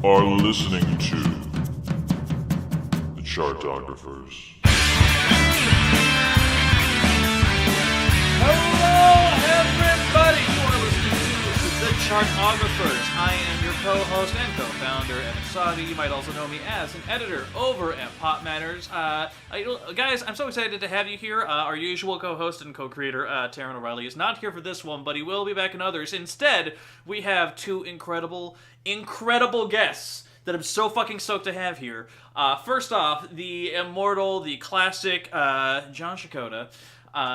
are listening to the Chartographers. Hello, everybody! You are listening to the Chartographers. I am your co-host and co-founder, Evan Sadi. You might also know me as an editor over at Pop Matters. Guys, I'm so excited to have you here. Our usual co-host and co-creator, Taryn O'Reilly, is not here for this one, but he will be back in others. Instead, we have two incredible guests that I'm so fucking stoked to have here. First off, the immortal, the classic Jon Sciaccotta,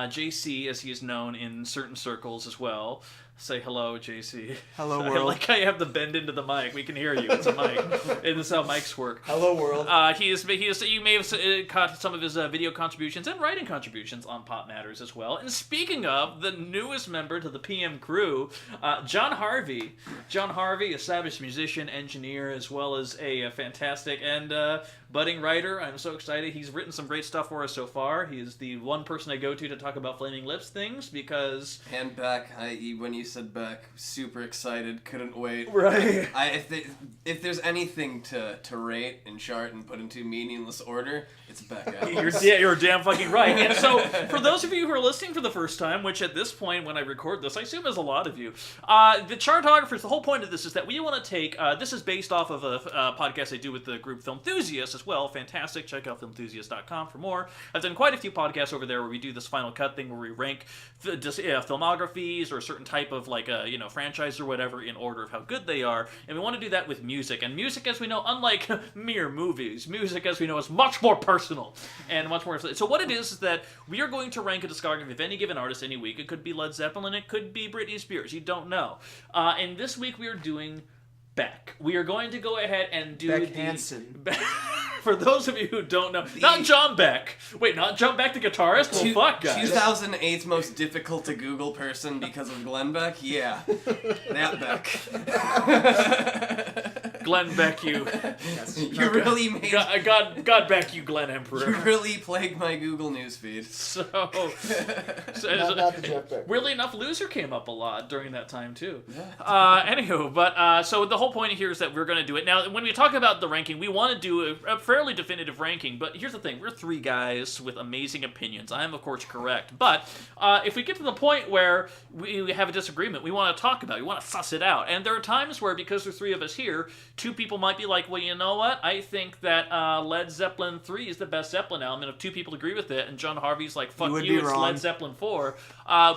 J.C. as he is known in certain circles as well. Say hello, J.C. Hello, world. I like how you have to bend into the mic. We can hear you. It's a mic. And this is how mics work. Hello, world. He is. You may have caught some of his video contributions and writing contributions on Pop Matters as well. And speaking of the newest member to the PM crew, Jon Harvey. Jon Harvey, established musician, engineer, as well as a fantastic and budding writer. I'm so excited. He's written some great stuff for us so far. He is the one person I go to talk about Flaming Lips things because... And Beck, when you said Beck, super excited, couldn't wait. Right. If there's anything to rate and chart and put into meaningless order, it's Beck. You're damn fucking right. And so, for those of you who are listening for the first time, which at this point, when I record this, I assume is a lot of you, the Chartographers, the whole point of this is that we want to take, this is based off of a podcast I do with the group Film Enthusiasts as well. Fantastic. Check out filmenthusiast.com for more. I've done quite a few podcasts over there where we do this Final Cut thing where we rank filmographies or a certain type of franchise or whatever in order of how good they are. And we want to do that with music. And music, as we know, unlike mere movies, music, as we know, is much more personal and much more... So what it is that we are going to rank a discography of any given artist any week. It could be Led Zeppelin. It could be Britney Spears. You don't know. And this week we are doing Beck. We are going to go ahead and do Beck Hansen. For those of you who don't know, not John Beck. Wait, not John Beck, the guitarist? Well, fuck, guys. 2008's most difficult to Google person because of Glenn Beck? Yeah. That Beck. Glenn Beck, you. You really made... God Beck, you Glenn Emperor. You really plagued my Google newsfeed. So not the Jeff Beck. Weirdly enough, Loser came up a lot during that time, too. Yeah. Anywho, but, so the whole point here is that we're going to do it. Now, when we talk about the ranking, we want to do a fairly definitive ranking, but here's the thing. We're three guys with amazing opinions. I am, of course, correct. But if we get to the point where we have a disagreement, we want to talk about it. We want to suss it out. And there are times where, because there's three of us here, two people might be like, well, you know what? I think that Led Zeppelin 3 is the best Zeppelin album. And if two people agree with it, and Jon Harvey's like, fuck you, it's Led Zeppelin 4,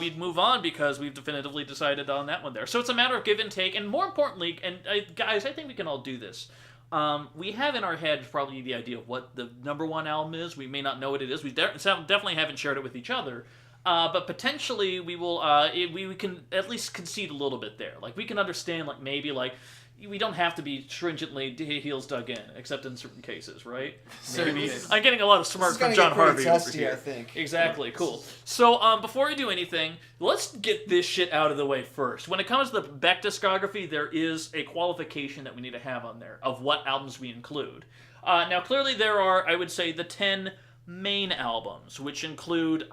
we'd move on because we've definitively decided on that one there. So it's a matter of give and take. And more importantly, and guys, I think we can all do this. We have in our head probably the idea of what the number one album is. We may not know what it is. We definitely haven't shared it with each other. But potentially we will, we can at least concede a little bit there. Like, we can understand, like, maybe, like, we don't have to be stringently heels dug in, except in certain cases, right? Maybe. I'm getting a lot of smart from Jon Harvey over here. I think. Exactly, cool. So, before we do anything, let's get this shit out of the way first. When it comes to the Beck discography, there is a qualification that we need to have on there of what albums we include. Now, clearly there are, I would say, the 10 main albums, which include...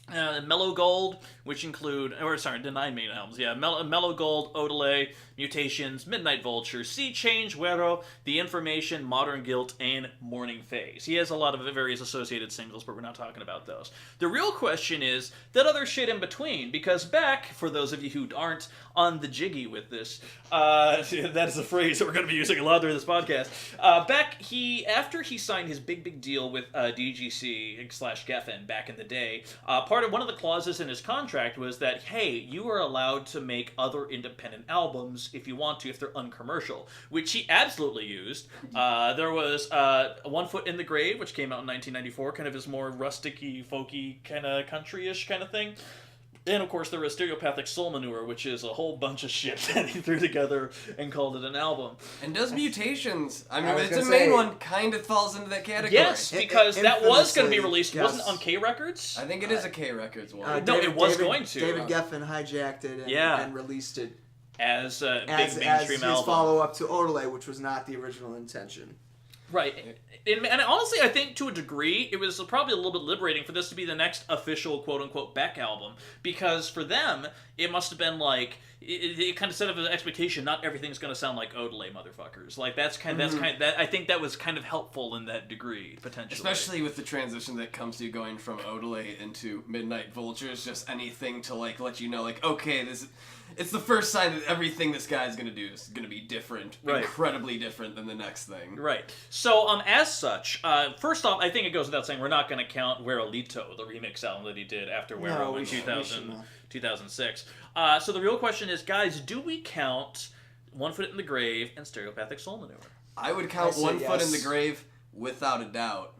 Mellow Gold, which include, the 9 main albums, yeah, Mellow Gold, Odile, Mutations, Midnight Vulture, Sea Change, Wero, The Information, Modern Guilt, and Morning Phase. He has a lot of various associated singles, but we're not talking about those. The real question is that other shit in between, because Beck, for those of you who aren't on the jiggy with this, that is a phrase that we're going to be using a lot during this podcast. Beck, after he signed his big deal with DGC/Geffen back in the day, one of the clauses in his contract was that, hey, you are allowed to make other independent albums if you want to, if they're uncommercial, which he absolutely used. There was One Foot in the Grave, which came out in 1994, kind of his more rusticy, folky, kind of country-ish kind of thing. And, of course, there was Stereopathic Soul Manure, which is a whole bunch of shit that he threw together and called it an album. And does Mutations. I mean, it's a main one, kind of falls into that category. Yes, because that was going to be released. Yes. Wasn't it on K Records? I think it is a K Records one. No, it was going to. David Geffen hijacked it and released it as a big mainstream album. As his follow-up to Odile, which was not the original intention. Right. And honestly, I think to a degree, it was probably a little bit liberating for this to be the next official quote-unquote Beck album, because for them, it must have been like, it kind of set up an expectation, not everything's going to sound like Odelay, motherfuckers. Like, I think that was kind of helpful in that degree, potentially. Especially with the transition that comes to going from Odelay into Midnight Vultures, just anything to, like, let you know, like, okay, it's the first sign that everything this guy's going to do is going to be different, incredibly different than the next thing. Right. So, as such, first off, I think it goes without saying, we're not going to count Werolito, the remix album that he did after Wero in 2006. So the real question is, guys, do we count One Foot in the Grave and Stereopathic Soul Manure? I would count One Foot in the Grave without a doubt.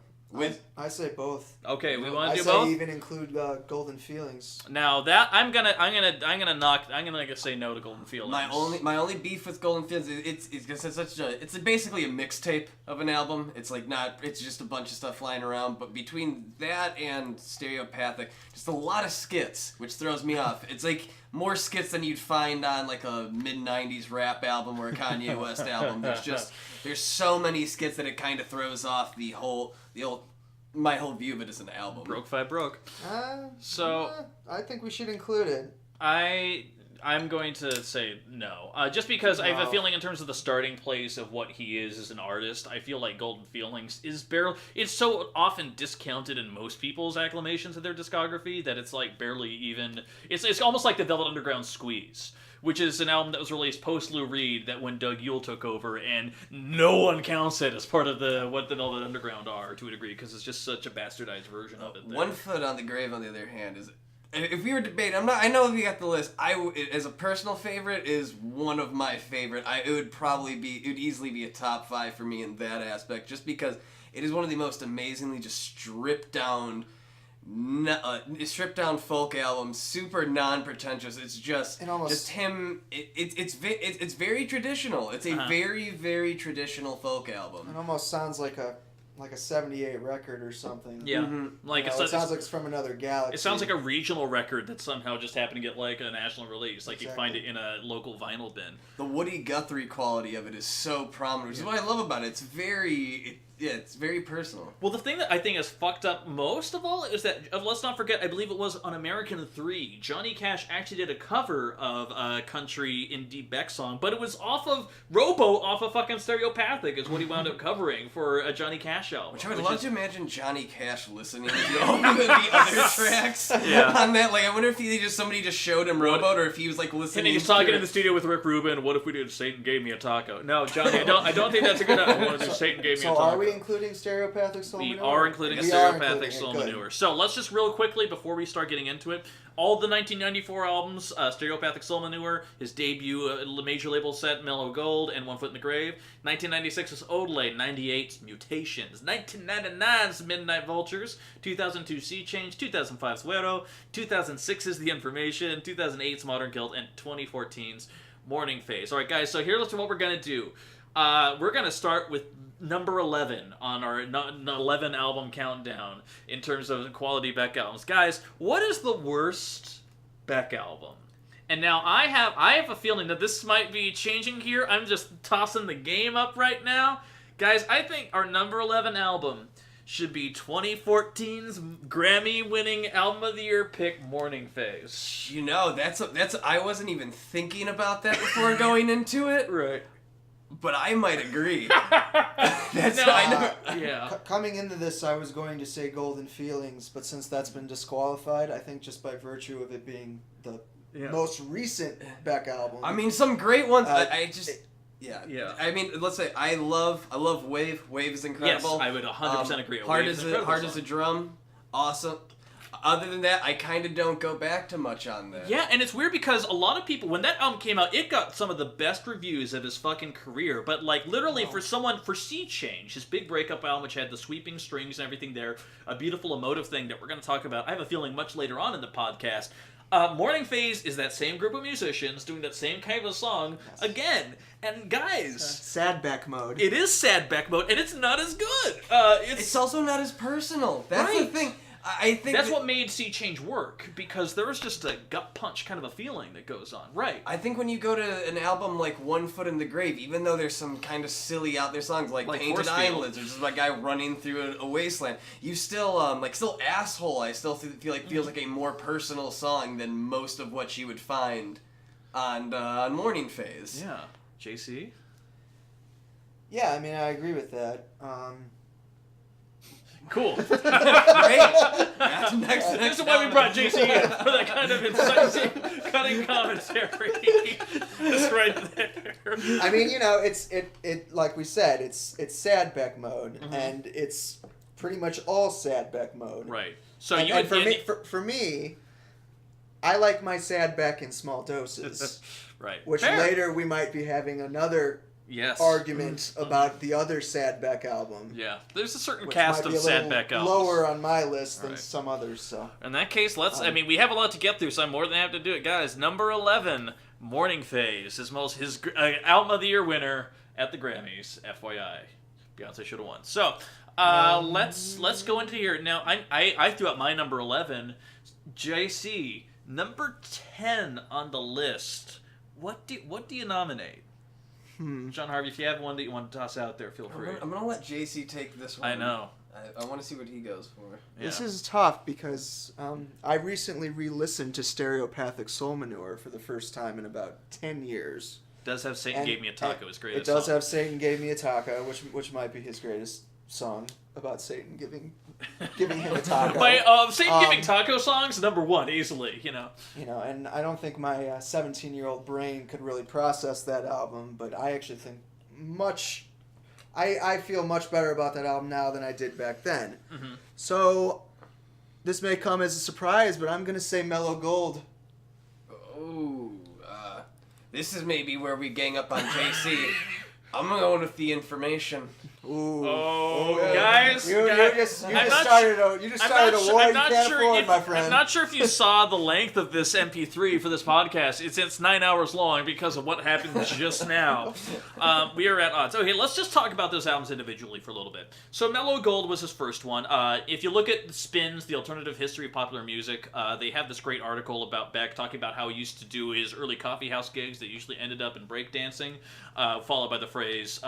I say both. Okay, we want to do both. I say even include Golden Feelings. Now that I'm gonna say no to Golden Feelings. My only beef with Golden Feelings is it's basically a mixtape of an album. It's like it's just a bunch of stuff flying around. But between that and Stereopathic, just a lot of skits, which throws me off. It's like more skits than you'd find on like a mid-90s rap album or a Kanye West album. There's so many skits that it kind of throws off my whole view of it as an album. Broke 5 broke. I think we should include it. I'm going to say no. Just because I have a feeling in terms of the starting place of what he is as an artist, I feel like Golden Feelings is barely... It's so often discounted in most people's acclamations of their discography that it's like barely even... It's almost like the Velvet Underground Squeeze, which is an album that was released post Lou Reed that when Doug Yule took over, and no one counts it as part of what the Velvet Underground are to a degree, because it's just such a bastardized version of it. One Foot on the Grave, on the other hand, is... If we were debating, I know if you got the list, as a personal favorite, is one of my favorite. It would easily be a top 5 for me in that aspect, just because it is one of the most amazingly just stripped down folk albums, super non-pretentious. It's just him. It's very traditional. It's a very, very traditional folk album. It almost sounds like a 78 record or something. Yeah. It sounds like it's from another galaxy. It sounds like a regional record that somehow just happened to get like a national release. Like you find it in a local vinyl bin. The Woody Guthrie quality of it is so prominent, which is what I love about it. It's very personal. Well, the thing that I think is fucked up most of all is that, let's not forget, I believe it was on American 3, Johnny Cash actually did a cover of a country indie Beck song, but it was off of fucking Stereopathic is what he wound up covering for a Johnny Cash album. Which I would love to imagine Johnny Cash listening to the other tracks on that. Like, I wonder if somebody just showed him Rowboat, or if he was like listening. And he's talking in the studio with Rick Rubin. What if we did Satan Gave Me a Taco? No, Johnny, I don't think that's a good idea. I want to do Satan Gave Me a Taco. Are we including Stereopathic Soul Manure? We are including Stereopathic Soul Manure. So let's just real quickly, before we start getting into it, all the 1994 albums, Stereopathic Soul Manure, his debut major label set, Mellow Gold, and One Foot in the Grave. 1996 was Odelay, 98's Mutations, 1999's Midnight Vultures, 2002 Sea Change, 2005's Wero, 2006's The Information, 2008's Modern Guilt, and 2014's Morning Phase. Alright guys, so here's what we're going to do. We're going to start with number 11 on our 11 album countdown in terms of quality Beck albums. Guys, what is the worst Beck album? And now I have a feeling that this might be changing here. I'm just tossing the game up right now. Guys, I think our number 11 album should be 2014's Grammy-winning Album of the Year pick, Morning Phase. You know, that's I wasn't even thinking about that before going into it. Right. But I might agree. Coming into this, I was going to say Golden Feelings, but since that's been disqualified, I think just by virtue of it being the most recent Beck album. I mean, some great ones. I mean, let's say I love Wave. Wave is incredible. Yes, I would 100% agree. Hard as a Drum, awesome. Other than that, I kind of don't go back to much on that. Yeah, and it's weird because a lot of people, when that album came out, it got some of the best reviews of his fucking career. But, like, literally for Sea Change, his big breakup album, which had the sweeping strings and everything there, a beautiful emotive thing that we're going to talk about, I have a feeling, much later on in the podcast. Morning Phase is that same group of musicians doing that same kind of a song again. And guys... sad Beck mode. It is sad Beck mode, and it's not as good. It's also not as personal. That's the thing. I think that's what made Sea Change work, because there was just a gut punch kind of a feeling that goes on, right? I think when you go to an album like One Foot in the Grave, even though there's some kind of silly out there songs like Painted Force Field. Eyelids, or just a guy running through a wasteland, you still still Asshole. I still feel like feels like a more personal song than most of what you would find on Morning Phase. Yeah, J.C. Yeah, I mean, I agree with that. Cool. Great. That's next. This is why we brought JC in, for that kind of incisive, cutting commentary. It's right there. I mean, it like we said, it's sad Beck mode, and it's pretty much all sad Beck mode. Right. So and for me, I like my sad Beck in small doses. Right. Which Fair. later we might be having another argument about the other sad Beck album. Yeah, there's a certain Which cast might of be a sad little Beck albums. lower on my list than Right. some others. So in that case, let's. I mean, we have a lot to get through, so I'm more than happy to do it, guys. Number 11, Morning Phase, his album of the year winner at the Grammys. FYI, Beyonce should have won. So let's go into here now. I threw out my number 11, JC, number 10 on the list. What do you nominate? Jon Harvey, if you have one that you want to toss out there, feel free. I'm gonna let JC take this one. I know. I want to see what he goes for. Yeah. This is tough because I recently re-listened to Stereopathic Soul Manure for the first time in about 10 years. Does have Satan Gave Me a Taco is great. It does have Satan Gave Me a Taco, which might be his greatest song about Satan giving him a taco. Satan giving taco songs, number 1 easily. And I don't think my 17-year-old brain could really process that album, but I actually think I feel much better about that album now than I did back then. Mm-hmm. So this may come as a surprise, but I'm gonna say Mellow Gold. Oh, this is maybe where we gang up on JC. I'm going with The Information. Ooh. Oh, guys. You just started a war you can't afford, my friend. I'm not sure if you saw the length of this MP3 for this podcast. It's 9 hours long because of what happened just now. We are at odds. Okay, let's just talk about those albums individually for a little bit. So Mellow Gold was his first one. If you look at Spins, the alternative history of popular music, they have this great article about Beck talking about how he used to do his early coffee house gigs that usually ended up in breakdancing, followed by the phrase,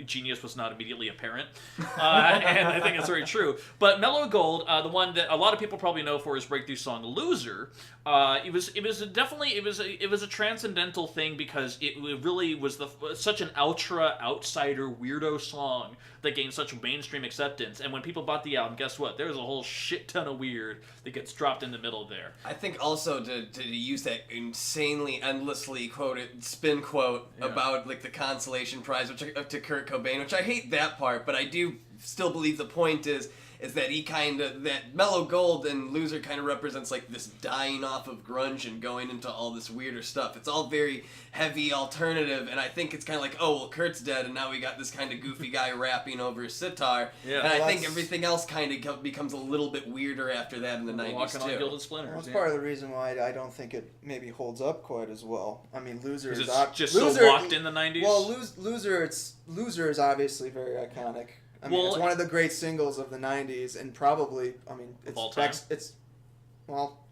genius was not immediately apparent. And I think it's very true. But Mellow Gold, the one that a lot of people probably know for his breakthrough song "Loser," it was a transcendental thing because it really was such an outsider weirdo song that gained such mainstream acceptance. And when people bought the album, guess what? There's a whole shit ton of weird that gets dropped in the middle there. I think also to use that insanely endlessly quoted spin quote about like the consolation prize to Kurt Cobain, which I hate that part, but I do still believe the point is that that Mellow Gold and Loser kind of represents like this dying off of grunge and going into all this weirder stuff. It's all very heavy alternative, and I think it's kind of like, oh, well, Kurt's dead, and now we got this kind of goofy guy rapping over his sitar. Yeah, and I think everything else kind of becomes a little bit weirder after that in the 90s Walking too. on Gilded Splinters. That's part of the reason why I don't think it maybe holds up quite as well. I mean, Loser is just so locked in the 90s. Well, Loser is obviously very iconic. I mean, it's one of the great singles of the 90s, and probably, I mean, it's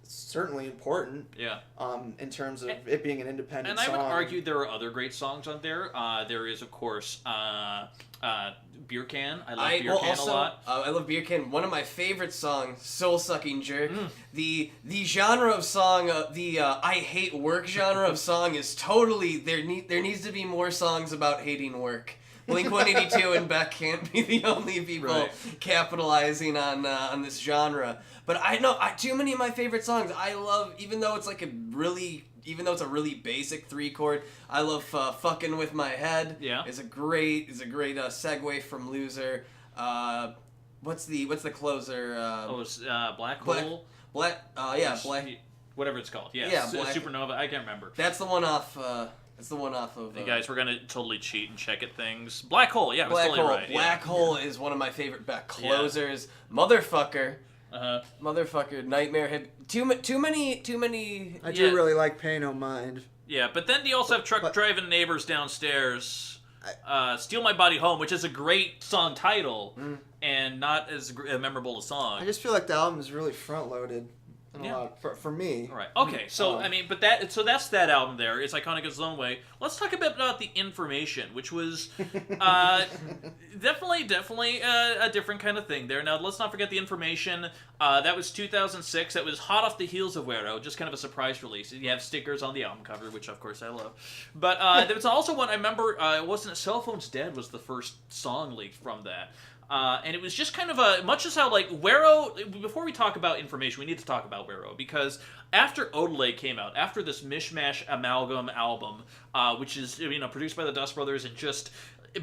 certainly important. Yeah. In terms of it being an independent song. And I would argue there are other great songs on there. There is, of course, Beer Can. I love Beer Can a lot. I love Beer Can. One of my favorite songs, Soul Sucking Jerk. The genre of song, I hate work genre of song is totally, there needs to be more songs about hating work. Blink-182 and Beck can't be the only people capitalizing on this genre. But I know too many of my favorite songs I love, even though it's a really basic 3-chord. I love "Fucking with My Head." Yeah, is a great segue from Loser. What's the closer? Black Hole. Black. Whatever it's called. Yeah. Supernova. I can't remember. That's the one off. That's the one off of... Hey guys, we're going to totally cheat and check at things. Black Hole, yeah, Black totally Hole. right. Black Hole is one of my favorite Beck closers. Yeah. Motherfucker. Motherfucker. Nightmare Hip. Too many... I do really like Pay No Mind. Yeah, but then you also have Truck Driving Neighbors Downstairs. Steal My Body Home, which is a great song title. and not as memorable a song. I just feel like the album is really front-loaded. Yeah. For me. All right. Okay. So I mean, but that's that album there. It's iconic in its own way. Let's talk a bit about The Information, which was definitely a different kind of thing there. Now let's not forget The Information. That was 2006. That was hot off the heels of Wero, just kind of a surprise release. You have stickers on the album cover, which of course I love. But there was also one I remember. Wasn't it Cell Phone's Dead was the first song leaked from that. And it was just kind of much as how, like, Wero, before we talk about Information, we need to talk about Wero, because after Odelay came out, after this mishmash amalgam album, which is, produced by the Dust Brothers and just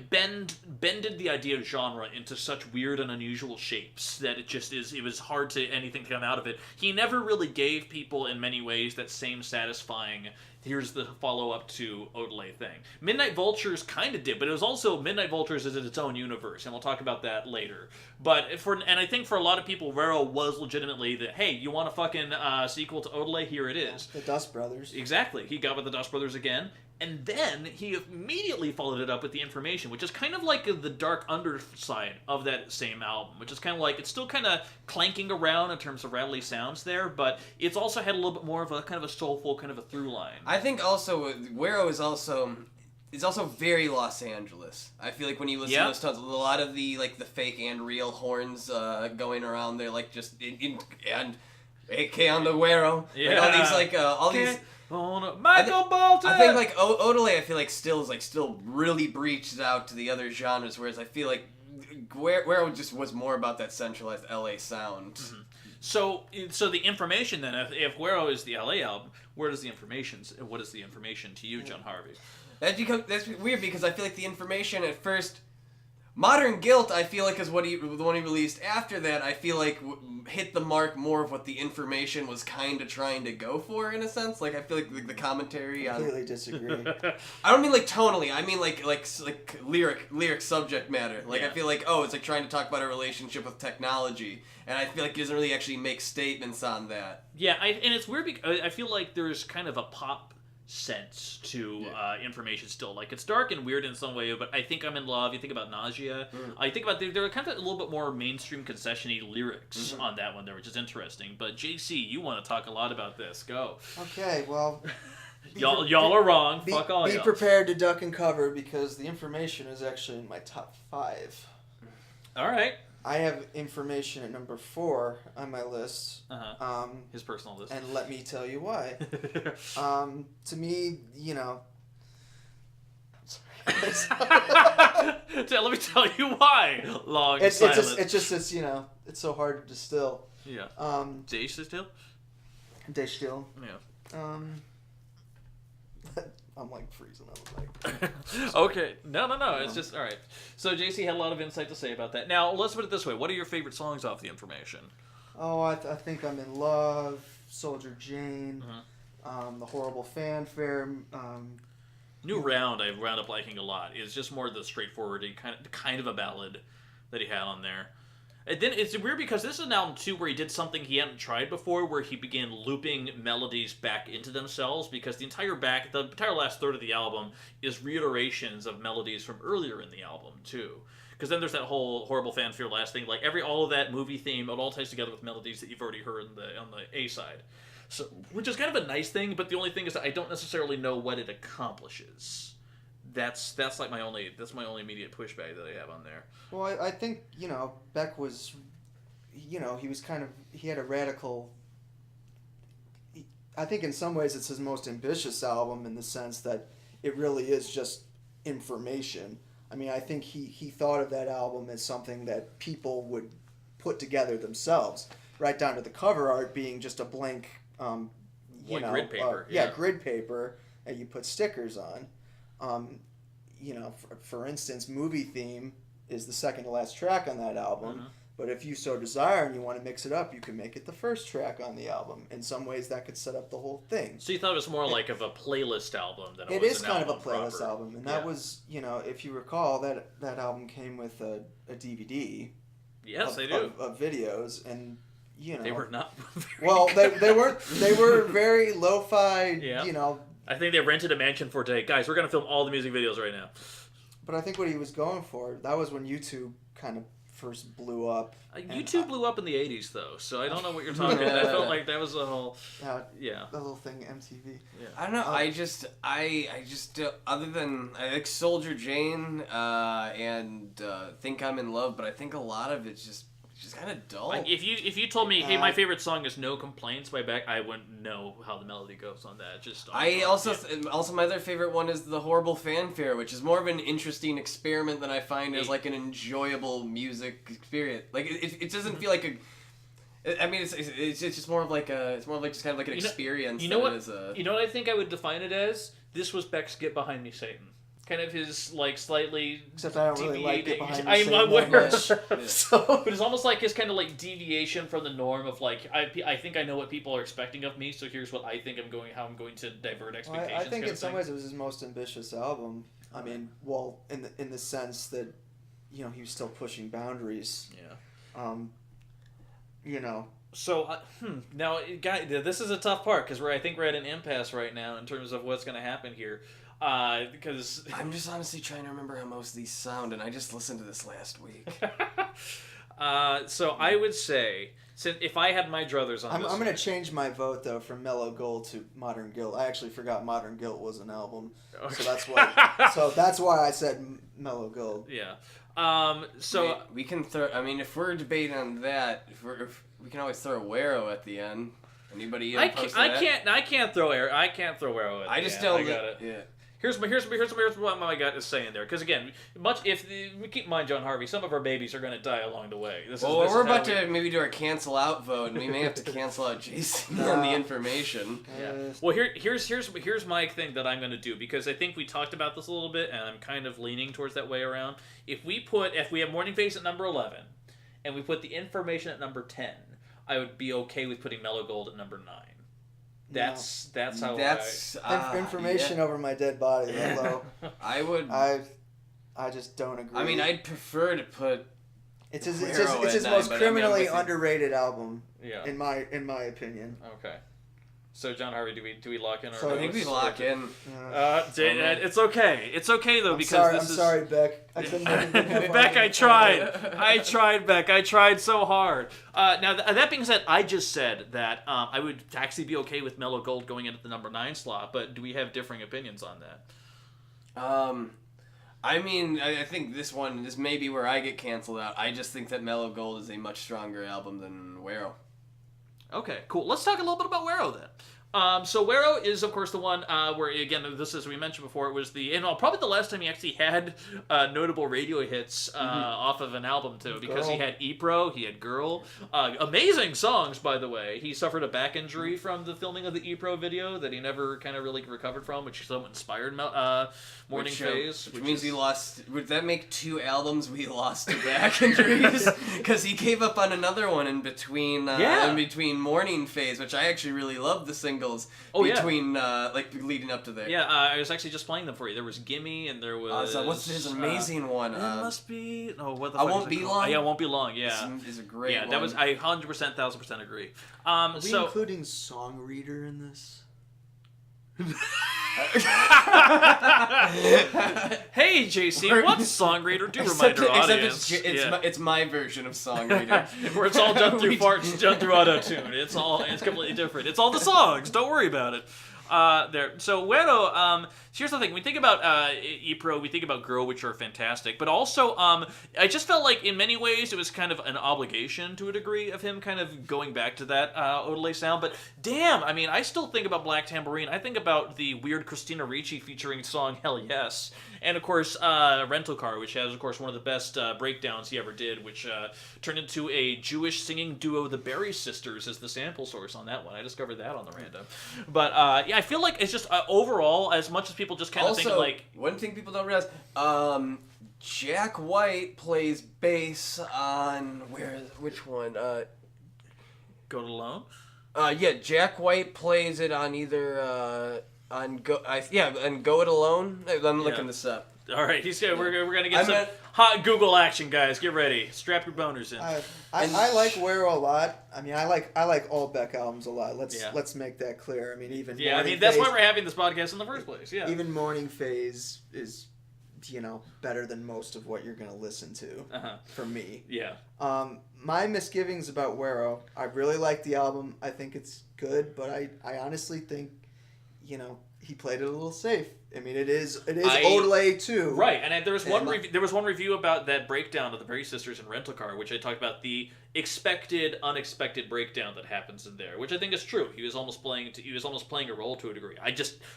bended the idea of genre into such weird and unusual shapes that it was hard to anything to come out of it. He never really gave people, in many ways, that same satisfying, here's the follow-up to Odelay thing. Midnight Vultures kind of did, but it was also, Midnight Vultures is in its own universe, and we'll talk about that later. And I think for a lot of people, Wero was legitimately the, hey, you want a fucking sequel to Odelay? Here it is. The Dust Brothers. Exactly. He got with the Dust Brothers again. And then he immediately followed it up with The Information, which is kind of like the dark underside of that same album, which is kind of like, it's still kind of clanking around in terms of rattly sounds there, but it's also had a little bit more of a kind of a soulful kind of a through line. I think also, Wero is also very Los Angeles. I feel like when you listen to those tones, a lot of the fake and real horns going around there, like just and AK on the Wero. Yeah. All these Michael Bolton! I think like Odelay, I feel like still really breaches out to the other genres, whereas I feel like Wero just was more about that centralized LA sound. Mm-hmm. So The Information then, if Wero is the LA album, what is The Information to you, Jon Harvey? That's weird because I feel like The Information at first, Modern Guilt, I feel like is the one he released after that. I feel like hit the mark more of what The Information was kind of trying to go for in a sense. Like I feel like the commentary on. Completely disagree. I don't mean like tonally. I mean like lyric subject matter. Like I feel like it's like trying to talk about a relationship with technology, and I feel like he doesn't really actually make statements on that. Yeah, and it's weird because I feel like there's kind of a pop sense to Information still. Like, it's dark and weird in some way, but I Think I'm in Love, you think about Nausea, I think about there are kind of a little bit more mainstream concession-y lyrics on that one there, which is interesting. But JC, you want to talk a lot about this. Go. Okay, well, y'all are wrong. Fuck all y'all. Be prepared to duck and cover, because The Information is actually in my top 5. All right. I have Information at number 4 on my list. His personal list. And let me tell you why. To me, let me tell you why. Long silence. It's so hard to distill. Yeah. Distill? Distill. Yeah. I'm like freezing on the mic. Okay. No. It's just, all right. So JC had a lot of insight to say about that. Now, let's put it this way. What are your favorite songs off The Information? Oh, I think I'm in Love, Soldier Jane, The Horrible Fanfare. New Round I wound up liking a lot. It's just more the straightforward kind of a ballad that he had on there. And then it's weird because this is an album too where he did something he hadn't tried before, where he began looping melodies back into themselves, because the entire last third of the album is reiterations of melodies from earlier in the album too. Because then there's that whole Horrible Fanfare last thing, like all of that movie theme, it all ties together with melodies that you've already heard on the A side. So, which is kind of a nice thing, but the only thing is that I don't necessarily know what it accomplishes. That's my only immediate pushback that I have on there. Well, I think, Beck was, he had a radical, I think in some ways it's his most ambitious album, in the sense that it really is just information. I mean, I think he thought of that album as something that people would put together themselves, right down to the cover art being just a blank, grid paper. Grid paper that you put stickers on. For instance, Movie Theme is the second to last track on that album. But if you so desire and you want to mix it up, you can make it the first track on the album. In some ways, that could set up the whole thing. So you thought it was more like of a playlist album than it was is an kind album of a playlist proper. album, and that was, if you recall, that album came with a DVD. Yes, they do. Of videos, and they were not. They weren't. They were very lo-fi. Yeah. I think they rented a mansion for a day. Guys, we're gonna film all the music videos right now. But I think what he was going for, that was when YouTube kind of first blew up. YouTube blew up in the 80s, though, so I don't know what you're talking about. I felt like that was a whole... yeah. The little thing, MTV. Yeah. I don't know. I just other than I like Soldier Jane and Think I'm in Love, but I think a lot of it's just kind of dull. Like if you told me, hey, my favorite song is No Complaints by Beck, I wouldn't know how the melody goes on that. Also my other favorite one is The Horrible Fanfare, which is more of an interesting experiment than I find as like an enjoyable music experience. Like it doesn't feel like a. I mean, it's just more of like just kind of like an experience. You know what? You know what I think I would define it as? This was Beck's Get Behind Me, Satan. Kind of his like slightly. Except I don't really like Get Behind Me. I'm aware. So, but it's almost like his kind of like deviation from the norm of like I think I know what people are expecting of me, so here's what I think how I'm going to divert expectations. I think in some ways it was his most ambitious album. I mean, well, in the sense that, you know, he was still pushing boundaries. Yeah. You know. So now, guys, this is a tough part because I think we're at an impasse right now in terms of what's going to happen here. Because I'm just honestly trying to remember how most of these sound, and I just listened to this last week. So I would say, since if I had my druthers on, I'm going to change my vote though from Mellow Gold to Modern Guilt. I actually forgot Modern Guilt was an album, okay. so that's why I said Mellow Gold. Yeah. So we can throw. I mean, if we're debating on that, if we can always throw Wero at the end. Anybody? I can't throw Wero. I can't throw Wero at I the just end. don't. I got it. Yeah. Here's what my gut is saying there. Because again, we keep in mind Jon Harvey, some of our babies are going to die along the way. We're about to maybe do our cancel out vote, and we may have to cancel out J.C. on the information. Yeah. Well, here's my thing that I'm going to do, because I think we talked about this a little bit, and I'm kind of leaning towards that way around. If we have Morning Phase at number 11, and we put the information at number 10, I would be okay with putting Mellow Gold at number 9. That's how information over my dead body. Though I would. I just don't agree. I mean, I'd prefer to put. It's his most criminally underrated album. Yeah. In my opinion. Okay. So Jon Harvey, do we lock in? I think we lock in. It's okay. It's okay though, I'm sorry, Beck. I couldn't Beck, I tried, Beck. I tried so hard. Now that being said, I just said that I would actually be okay with Mellow Gold going in at the number 9 slot. But do we have differing opinions on that? I mean, I think this may be where I get canceled out. I just think that Mellow Gold is a much stronger album than Wero. Okay, cool. Let's talk a little bit about Wero then. So Wero is, of course, the one where, again, this, as we mentioned before, it was probably the last time he actually had notable radio hits off of an album, too, because he had Ypres, he had Girl. Amazing songs, by the way. He suffered a back injury from the filming of the Ypres video that he never kind of really recovered from, which somewhat inspired Morning Phase. Which means we lost... Would that make 2 albums we lost to back injuries? Because he gave up on another one in between Morning Phase, which I actually really loved the single. Between leading up to there. Yeah, I was actually just playing them for you. There was Gimme, and there was what's his amazing one? It must be what the I fuck Won't Be Long. Yeah, Won't Be Long. Yeah, is a great one. Yeah, that was 1000% agree. Are we including Song Reader in this? Hey JC, what's Song Reader? Do remind our audience. It's my version of Song Reader, where it's all done through farts, done through auto tune. It's completely different. It's all the songs. Don't worry about it. So Wero, here's the thing. We think about Ypres, we think about Girl, which are fantastic, but also I just felt like in many ways it was kind of an obligation to a degree of him kind of going back to that Odelay sound. But damn, I mean, I still think about Black Tambourine. I think about the weird Christina Ricci featuring song Hell Yes, and of course Rental Car, which has of course one of the best breakdowns he ever did, which turned into a Jewish singing duo, the Berry Sisters, as the sample source on that one. I discovered that on the random. But yeah, I feel like it's just overall, as much as people just kind of think like... one thing people don't realize, Jack White plays bass on... which one? Go It Alone? Yeah, Jack White plays it on either... on Go It Alone. I'm looking this up. All right, we're gonna get some hot Google action, guys. Get ready. Strap your boners in. I like Wero a lot. I mean, I like all Beck albums a lot. Let's make that clear. I mean, even that's why we're having this podcast in the first place. Yeah. Even Morning Phase is better than most of what you're gonna listen to. For me. Yeah. My misgivings about Wero. I really like the album. I think it's good, but I honestly think, he played it a little safe. I mean, it is Odelay too. Right, and there was one review about that breakdown of the Berry Sisters in Rental Car, which I talked about the unexpected breakdown that happens in there, which I think is true. He was almost playing a role to a degree.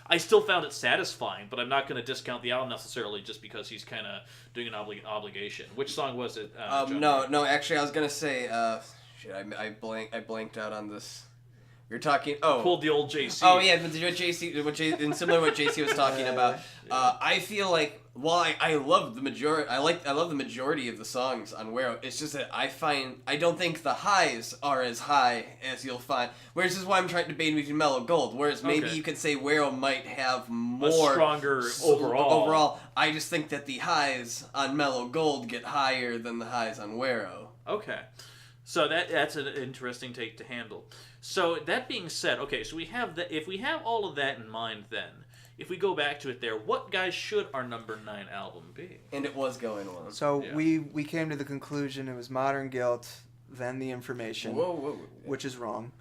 I still found it satisfying, but I'm not going to discount the album necessarily just because he's kind of doing an obligation. Which song was it? No. Actually, I was gonna say, I blanked out on this. You're talking. Oh, pulled the old JC. Oh yeah, but and similar to what JC was talking about. I feel like I love the majority. I love the majority of the songs on Wero. It's just that I don't think the highs are as high as you'll find. Whereas this is why I'm trying to debate between Mellow Gold. Whereas maybe you could say Wero might have more stronger overall. Overall, I just think that the highs on Mellow Gold get higher than the highs on Wero. Okay. So that's an interesting take to handle. So that being said, okay, so if we have all of that in mind then, if we go back to it there, what guys should our number 9 album be? And it was going on. So we came to the conclusion it was Modern Guilt, then The Information, which is wrong.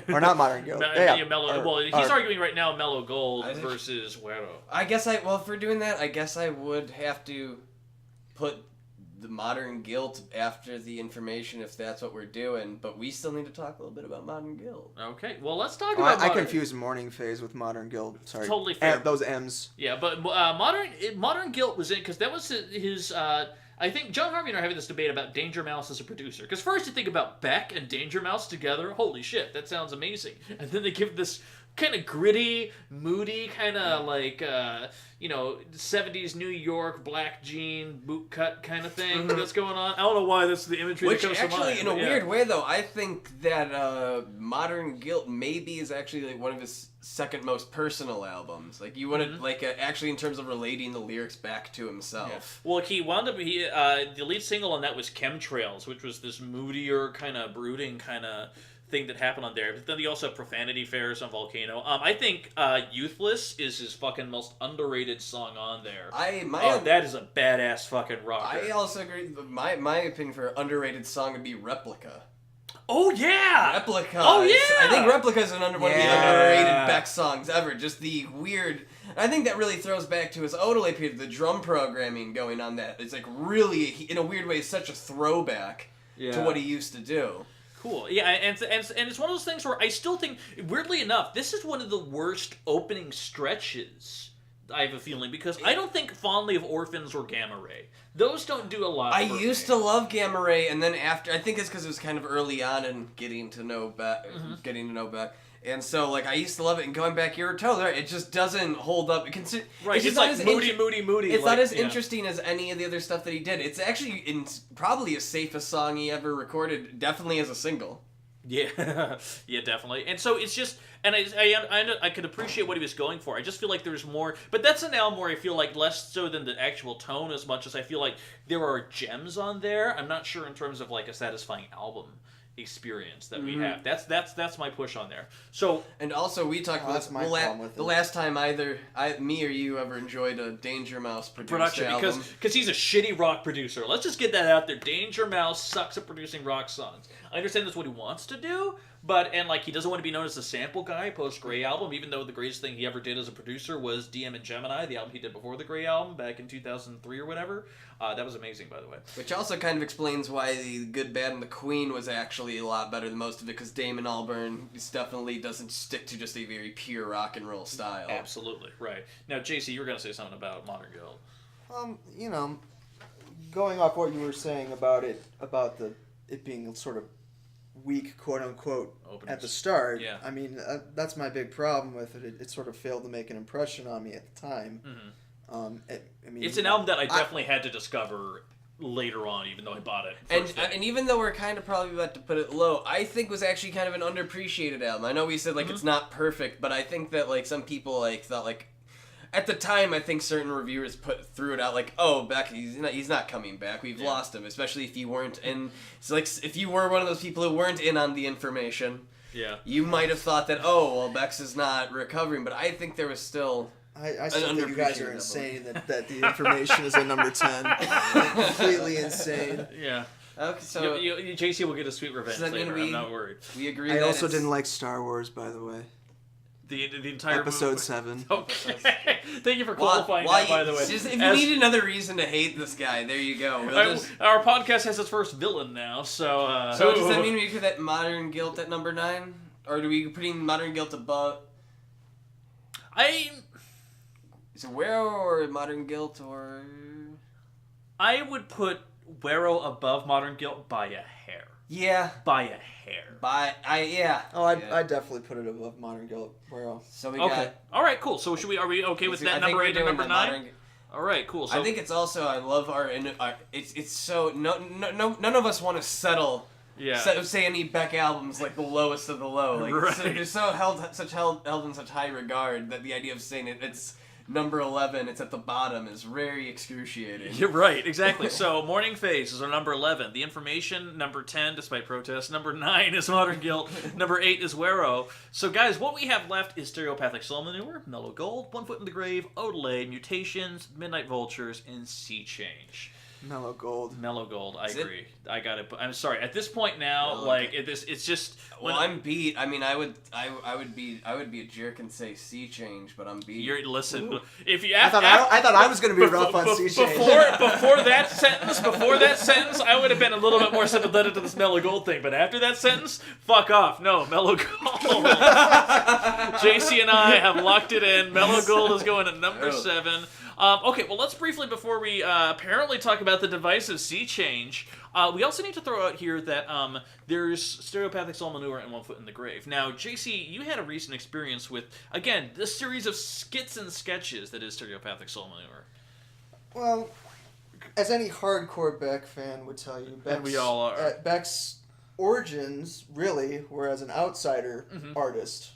Or not Modern Guilt. He's arguing right now Mellow Gold versus Wero. If we're doing that, I guess I would have to put the Modern Guilt after The Information if that's what we're doing, but we still need to talk a little bit about Modern Guilt. Okay, well let's talk about I confused Morning Phase with Modern Guilt. Sorry. Totally fair. Those M's. Yeah, but Modern Guilt was in, because that was his I think Jon Harvey and I are having this debate about Danger Mouse as a producer. Because first you think about Beck and Danger Mouse together, holy shit, that sounds amazing. And then they give this kind of gritty, moody, kind of like, 70s New York, black jean, boot cut kind of thing that's going on. I don't know why that's the imagery that comes to mind. Which actually, in a weird way, though, I think that Modern Guilt maybe is actually like one of his second most personal albums. Like, you want to, actually in terms of relating the lyrics back to himself. Yeah. Well, he wound up, the lead single on that was Chemtrails, which was this moodier, kind of brooding kind of thing that happened on there. But then they also have Profanity Fairs on Volcano. I think Youthless is his fucking most underrated song on there. That is a badass fucking rocker. I also agree. My opinion for underrated song would be Replica. Oh yeah! Replica. Oh yeah! I think Replica is one of the underrated Beck songs ever. Just the weird. I think that really throws back to his Odelay period. The drum programming going on that. It's like really, in a weird way, such a throwback to what he used to do. Cool. Yeah, and it's one of those things where I still think, weirdly enough, this is one of the worst opening stretches, I have a feeling, because I don't think fondly of Orphans or Gamma Ray. Those don't do a lot I used to love Gamma Ray, and then after, I think it's because it was kind of early on in getting to know Beck. And so, like, I used to love it, and going back, you're totally right, it just doesn't hold up. Right, it's like moody. It's not as interesting as any of the other stuff that he did. It's actually probably his safest song he ever recorded, definitely as a single. Yeah, yeah, definitely. And so it's just, and I could appreciate what he was going for. I just feel like there's more, but that's an album where I feel like less so than the actual tone as much as I feel like there are gems on there. I'm not sure in terms of like a satisfying album experience that we have. That's my push on there. So, and also we talked about the last time either me or you ever enjoyed a Danger Mouse production album. because he's a shitty rock producer. Let's just get that out there. Danger Mouse sucks at producing rock songs. I understand that's what he wants to do, and he doesn't want to be known as the sample guy post Grey album, even though the greatest thing he ever did as a producer was DM and Gemini, the album he did before the Grey album back in 2003 or whatever. That was amazing, by the way. Which also kind of explains why the Good, Bad, and the Queen was actually a lot better than most of it, because Damon Albarn definitely doesn't stick to just a very pure rock and roll style. Absolutely, right. Now, JC, you were going to say something about Modern Guilt. Going off what you were saying about it being sort of weak, quote unquote, at the start. Yeah. I mean, that's my big problem with it. It sort of failed to make an impression on me at the time. Mm-hmm. It's an album that I definitely had to discover later on, even though I bought it. And even though we're kind of probably about to put it low, I think was actually kind of an underappreciated album. I know we said it's not perfect, but I think that some people thought at the time, I think certain reviewers threw it out Beck, he's not coming back. We've lost him, especially if you weren't in. It's if you were one of those people who weren't in on The Information. Yeah. You might have thought that Beck's is not recovering, but I think there was still I still think you guys are underappreciated insane that the information is a number 10. Completely insane. Yeah. Okay, so JC will get a sweet revenge does that mean later. I'm not worried. we agree. I that also it's- didn't like Star Wars, by the way. The entire Episode movie. 7. Okay. Thank you for Well, qualifying that, by the way. Just, if you As- need another reason to hate this guy, there you go. We'll just, our podcast has its first villain now, so. so does that mean we put that Modern Guilt at number 9, or do we putting Modern Guilt above? Is it Wero or Modern Guilt or? I would put Wero above Modern Guilt by a hair. Yeah. By a hair. Yeah. Oh, I Yeah. definitely put it above Modern Guilt. Where So we Okay. got. All right. Cool. So are we okay with that number 8 and number 9? All right. Cool. So I think it's also I love our it's so no none of us want to settle. yeah. Say any Beck albums like the lowest of the low. Like Right. so, they're so held in such high regard that the idea of saying it's number 11, it's at the bottom, is very excruciating. You're right, exactly. So, Morning Phase is our number 11. The Information, number 10, despite protests. Number 9 is Modern Guilt. Number 8 is Wero. So, guys, what we have left is Stereopathic Soul Manure, Mellow Gold, One Foot in the Grave, Odelay, Mutations, Midnight Vultures, and Sea Change. Mellow Gold. Mellow Gold, I Is it? agree. I got it. But I'm sorry. At this point now, Oh, like okay. it's just. Well, I'm beat. I mean, I would be a jerk and say Sea Change, but I'm beat. You're listen. If you I thought I was going to be rough on Sea Change. Before that sentence, I would have been a little bit more sympathetic to this Mellow Gold thing. But after that sentence, fuck off. No, Mellow Gold. JC and I have locked it in. Mellow Gold is going at number 7. Okay, well, let's briefly, before we apparently talk about the divisive Sea Change, we also need to throw out here that there's Stereopathic Soul Manure and One Foot in the Grave. Now, JC, you had a recent experience with, again, this series of skits and sketches that is Stereopathic Soul Manure. Well, as any hardcore Beck fan would tell you, Beck's, we all are. Beck's origins really were as an outsider artist.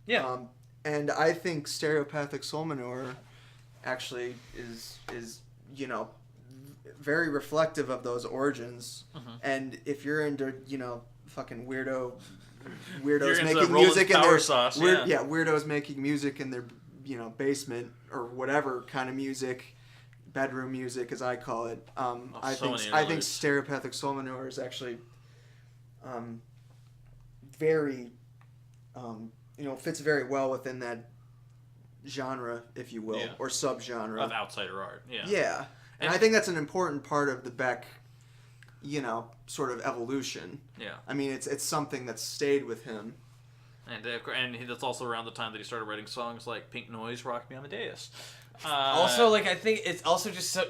Yeah. And I think Stereopathic Soul Manure actually is very reflective of those origins. And if you're into fucking weirdos You're into making rolling music in power their sauce, weirdos making music in their basement or whatever kind of music, bedroom music as I call it. I think interludes. Stereopathic Soul Manure is actually very fits very well within that genre, if you will, Yeah. or subgenre Of outsider art, yeah. Yeah, and I think that's an important part of the Beck, sort of evolution. Yeah. I mean, it's something that's stayed with him. And that's also around the time that he started writing songs like Pink Noise, Rock Me on the Dais. Also, like, I think it's also just so.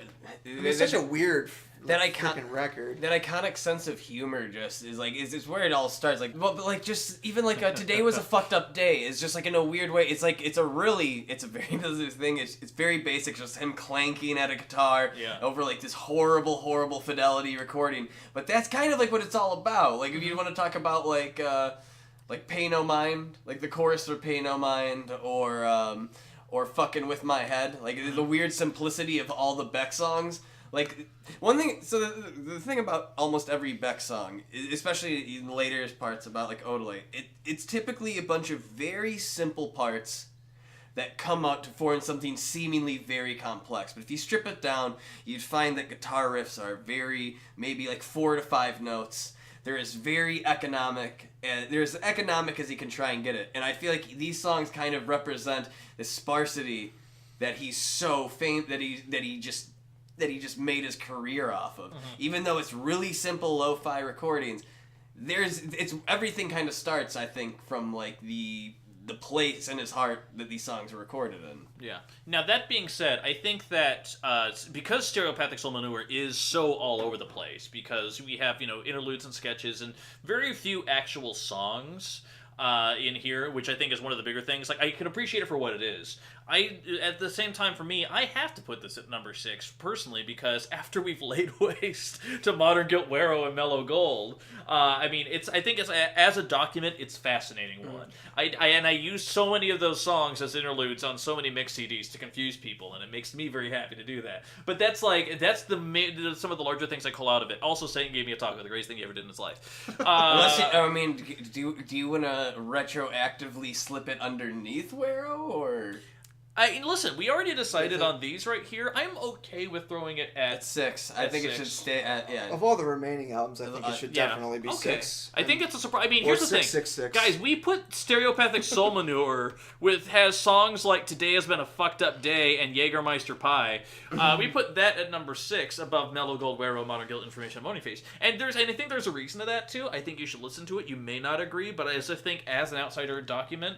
It's such a weird freaking record. That iconic sense of humor just is like is where it all starts. Like, but like just even like today was a fucked up day. It's just like in a weird way. It's like it's a very this thing. It's very basic. Just him clanking at a guitar over like this horrible fidelity recording. But that's kind of like what it's all about. Like if you want to talk about like Pay No Mind, like the chorus for Pay No Mind, or Fucking With My Head, like the weird simplicity of all the Beck songs. Like, one thing, so the thing about almost every Beck song, especially in the later parts about, like, Odelay, it's typically a bunch of very simple parts that come out to form something seemingly very complex. But if you strip it down, you'd find that guitar riffs are maybe like 4 to 5 notes. They're as very economic, and they're as economic as he can try and get it. And I feel like these songs kind of represent the sparsity that he's so that he just made his career off of. Even though it's really simple lo-fi recordings, everything kind of starts, I think, from like the place in his heart that these songs were recorded in. Yeah. Now, that being said, I think that because Stereopathic Soul Manure is so all over the place, because we have, interludes and sketches and very few actual songs in here, which I think is one of the bigger things. Like, I can appreciate it for what it is. At the same time, for me, I have to put this at number 6, personally, because after we've laid waste to Modern Guilt, Wero, and Mellow Gold, I think as a document, it's a fascinating one. I use so many of those songs as interludes on so many mix CDs to confuse people, and it makes me very happy to do that. But that's some of the larger things I call out of it. Also, Satan gave me a taco, the greatest thing he ever did in his life. Do you want to retroactively slip it underneath Wero, or? Listen, we already decided on these right here. I'm okay with throwing it at 6. I think it should stay at Of all the remaining albums, I think it should definitely be 6. I think it's a surprise. I mean, Or here's the thing, 666. guys. We put Stereopathic Soul Manure has songs like "Today Has Been a Fucked Up Day" and "Jägermeister Pie." We put that at number 6 above Mellow Gold, Wero, Modern Guilt, Information, Moaning Face. And I think there's a reason to that too. I think you should listen to it. You may not agree, but I think as an outsider document,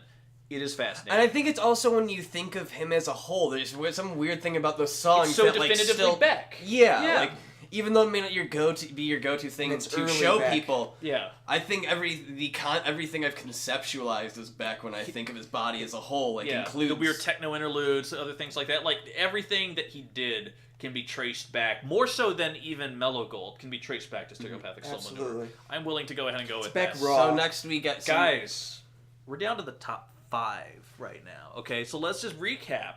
it is fascinating. And I think it's also when you think of him as a whole, there's some weird thing about those songs It's so that definitively still Beck. Yeah, like even though it may not be your go-to thing It's to early show Beck. people. Yeah. I think everything I've conceptualized as Beck when I think of his body as a whole, includes the weird techno interludes, other things like that. Like everything that he did can be traced back, more so than even Mellow Gold, can be traced back to Stereopathic Soul Manure. Absolutely. I'm willing to go ahead and go with Beck that. raw. So next we get some, Guys, we're down to the top 5 right now. Okay, so let's just recap.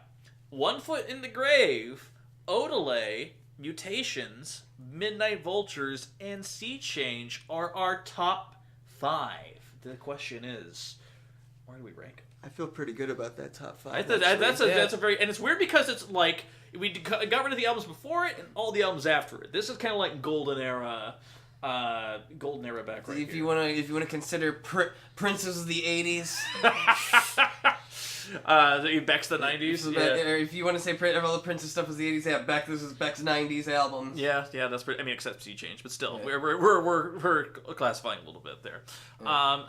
One Foot in the Grave, Odelay, Mutations, Midnight Vultures, and Sea Change are our top 5. The question is, where do we rank? I feel pretty good about that top 5. I thought that's a very, and it's weird because it's like we got rid of the albums before it and all the albums after it. This is kind of like golden era back right if here. you wanna consider Prince's of the 80s. Beck's the 90s. Or if you want to say all the Prince's stuff was the 80s, yeah, this is Beck's 90s album. Yeah, that's pretty. I mean, except Sea Change, but still, we're classifying a little bit there.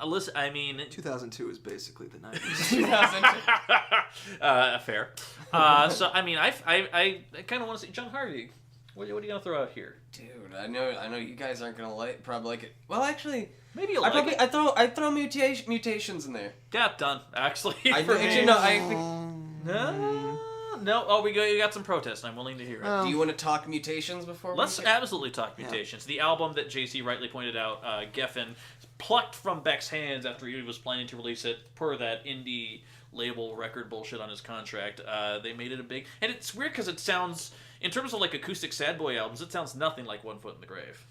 Listen, I mean, 2002 is basically the 90s. 2002. fair. So I mean, I kind of want to see Jon Harvey. What are you gonna throw out here? Dude, I know you guys aren't gonna probably like it. Well, actually, Maybe you'll like it. I throw mutations in there. Yeah, done. Actually, I for think me. I think. No. Oh, you got some protests. I'm willing to hear it. Do you want to talk mutations before? Let's absolutely talk Mutations. The album that J.C. rightly pointed out, Geffen plucked from Beck's hands after he was planning to release it per that indie label record bullshit on his contract. They made it a big... And it's weird because it sounds... In terms of like acoustic sad boy albums, it sounds nothing like One Foot in the Grave.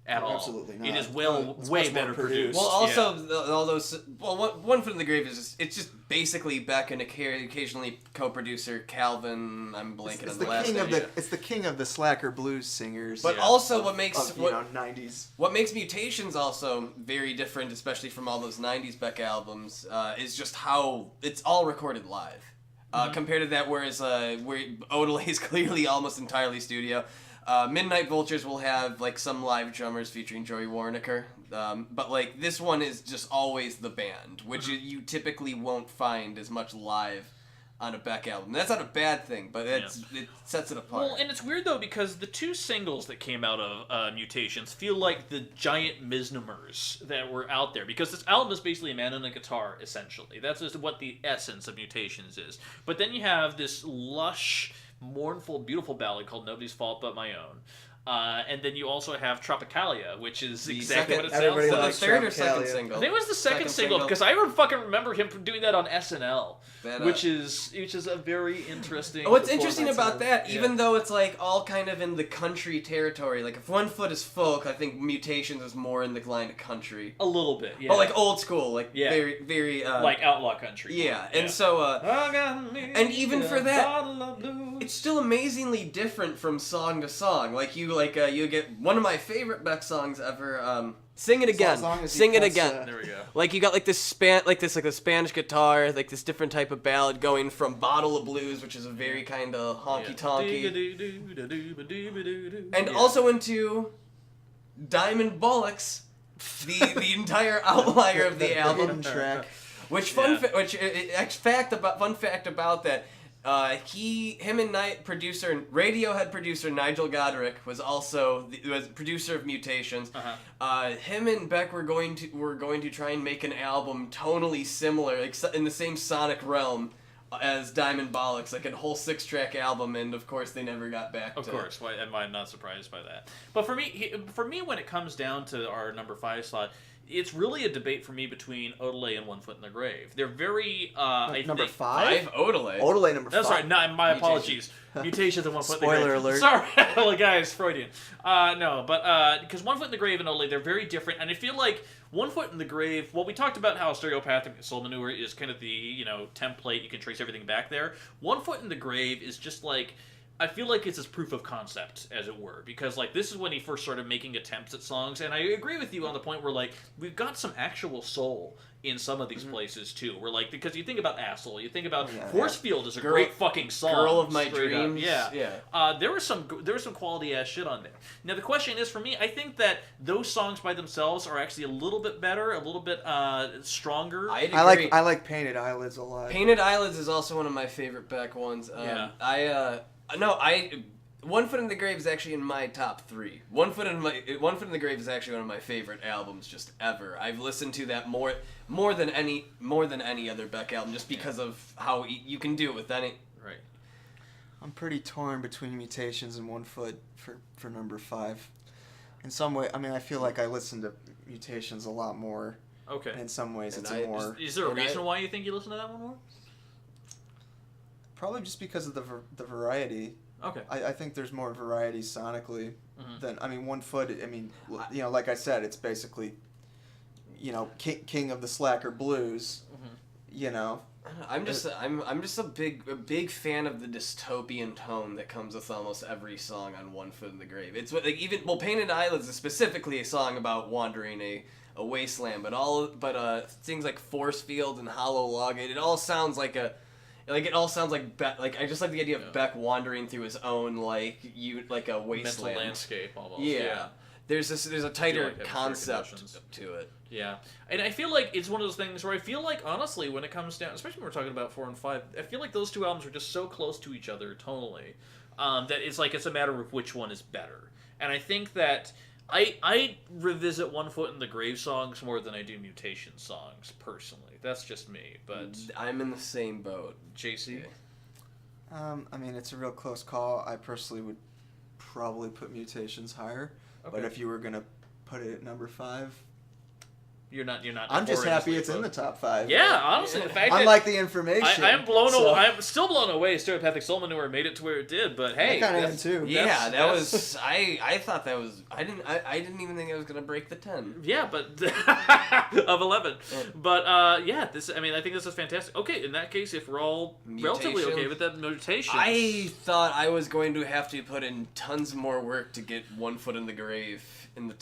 At all. Absolutely not. It is It's way much more better produced. Well, also all those. Well, One Foot in the Grave is just basically Beck and occasionally co-producer Calvin. I'm blanking It's on the the last king name. of the it's the king of the slacker blues singers. But also, what makes 90s. What makes Mutations also very different, especially from all those 90s Beck albums, is just how it's all recorded live. Compared to that, whereas where Odelay is clearly almost entirely studio. Midnight Vultures will have like some live drummers featuring Joey Warnaker, but like this one is just always the band, which you typically won't find as much live on a Beck album. That's not a bad thing, but it sets it apart. Well, and it's weird though because the 2 singles that came out of Mutations feel like the giant misnomers that were out there because this album is basically a man on a guitar essentially. That's just what the essence of Mutations is. But then you have this lush, mournful, beautiful ballad called Nobody's Fault But My Own. And then you also have Tropicalia, which is exactly what it sounds everybody like. likes the third or second Tropicalia. single? I think it was the second single because I fucking remember him doing that on SNL, That, which is a very interesting. What's interesting about that, Yeah. even though it's like all kind of in the country territory, like if One Foot is folk, I think Mutations is more in the line of country. A little bit, yeah. But like old school, like Yeah. very, very like outlaw country. yeah. And so and even for that, it's it's still amazingly different from song to song. Like you get one of my favorite Beck songs ever. Sing it again. As long as he Sing it cuts, again. there we go. Like you got like this the Spanish guitar, like this different type of ballad going from Bottle of Blues, which is a very kind of honky tonky, and also into Diamond Bollocks, the entire outlier of the album. hidden track. Which fun fact about that. Him and Radiohead producer Nigel Godrich was also was producer of Mutations. Him and Beck were going to try and make an album tonally similar, like in the same sonic realm as Diamond Bollocks, like a whole 6-track album, and of course they never got back to Of course, I'm not surprised by that. But for me, when it comes down to our number 5 slot, it's really a debate for me between Odelay and One Foot in the Grave. They're very I Number think, 5? Odelay. Odelay number 5. That's right. No, my apologies. Mutations and One Foot in the Grave. Spoiler alert. Sorry, well, guys, Freudian. No, but because One Foot in the Grave and Odelay, they're very different, and I feel like One Foot in the Grave. Well, we talked about how stereopathic soul manure is kind of the template. You can trace everything back there. One Foot in the Grave is just like. I feel like it's his proof of concept, as it were, because like this is when he first started making attempts at songs, and I agree with you on the point where like we've got some actual soul in some of these places too. Where like because you think about Asshole, you think about Force Field is a great fucking song. Girl of My straight up. Dreams. Yeah. There was some quality ass shit on there. Now the question is for me, I think that those songs by themselves are actually a little bit better, a little bit stronger. I like Painted Eyelids a lot. Painted Eyelids is also one of my favorite Beck ones. One Foot in the Grave is actually in my top 3. One Foot in the Grave is actually one of my favorite albums just ever. I've listened to that more than any other Beck album just because of how you can do it with any. Right. I'm pretty torn between Mutations and One Foot for number 5. In some way, I mean, I feel like I listen to Mutations a lot more. Okay. In some ways, And it's more. Is there a reason why you think you listen to that one more? Probably just because of the variety. Okay. I think there's more variety sonically than, I mean, One Foot, I mean, like I said, it's basically, king of the slacker blues, I'm just a big fan of the dystopian tone that comes with almost every song on One Foot in the Grave. It's like Painted Eyelids is specifically a song about wandering a wasteland, but things like Force Field and Hollow Log, it all sounds like Beck. Like I just like the idea of Beck wandering through his own a wasteland mental landscape almost. Yeah. There's a tighter like concept to it. Yeah, and I feel like it's one of those things where I feel like honestly, when it comes down, especially when we're talking about 4 and 5, I feel like those two albums are just so close to each other tonally that it's a matter of which one is better. And I think that I revisit One Foot in the Grave songs more than I do Mutation songs personally. That's just me, but I'm in the same boat. J.C. I mean, it's a real close call. I personally would probably put Mutations higher, but if you were gonna put it at number 5, you're not. I'm just happy it's in the top 5. Yeah, honestly, the fact unlike the information, I'm blown away. I'm still blown away. Stereopathic Soul Manure made it to where it did, but hey, I kind of am too. Yeah, that was. I thought that was. I didn't even think I was gonna break the 10. Yeah, but of 11. But this. I mean, I think this is fantastic. Okay, in that case, if we're all relatively okay with that Mutation, I thought I was going to have to put in tons more work to get One Foot in the Grave in the.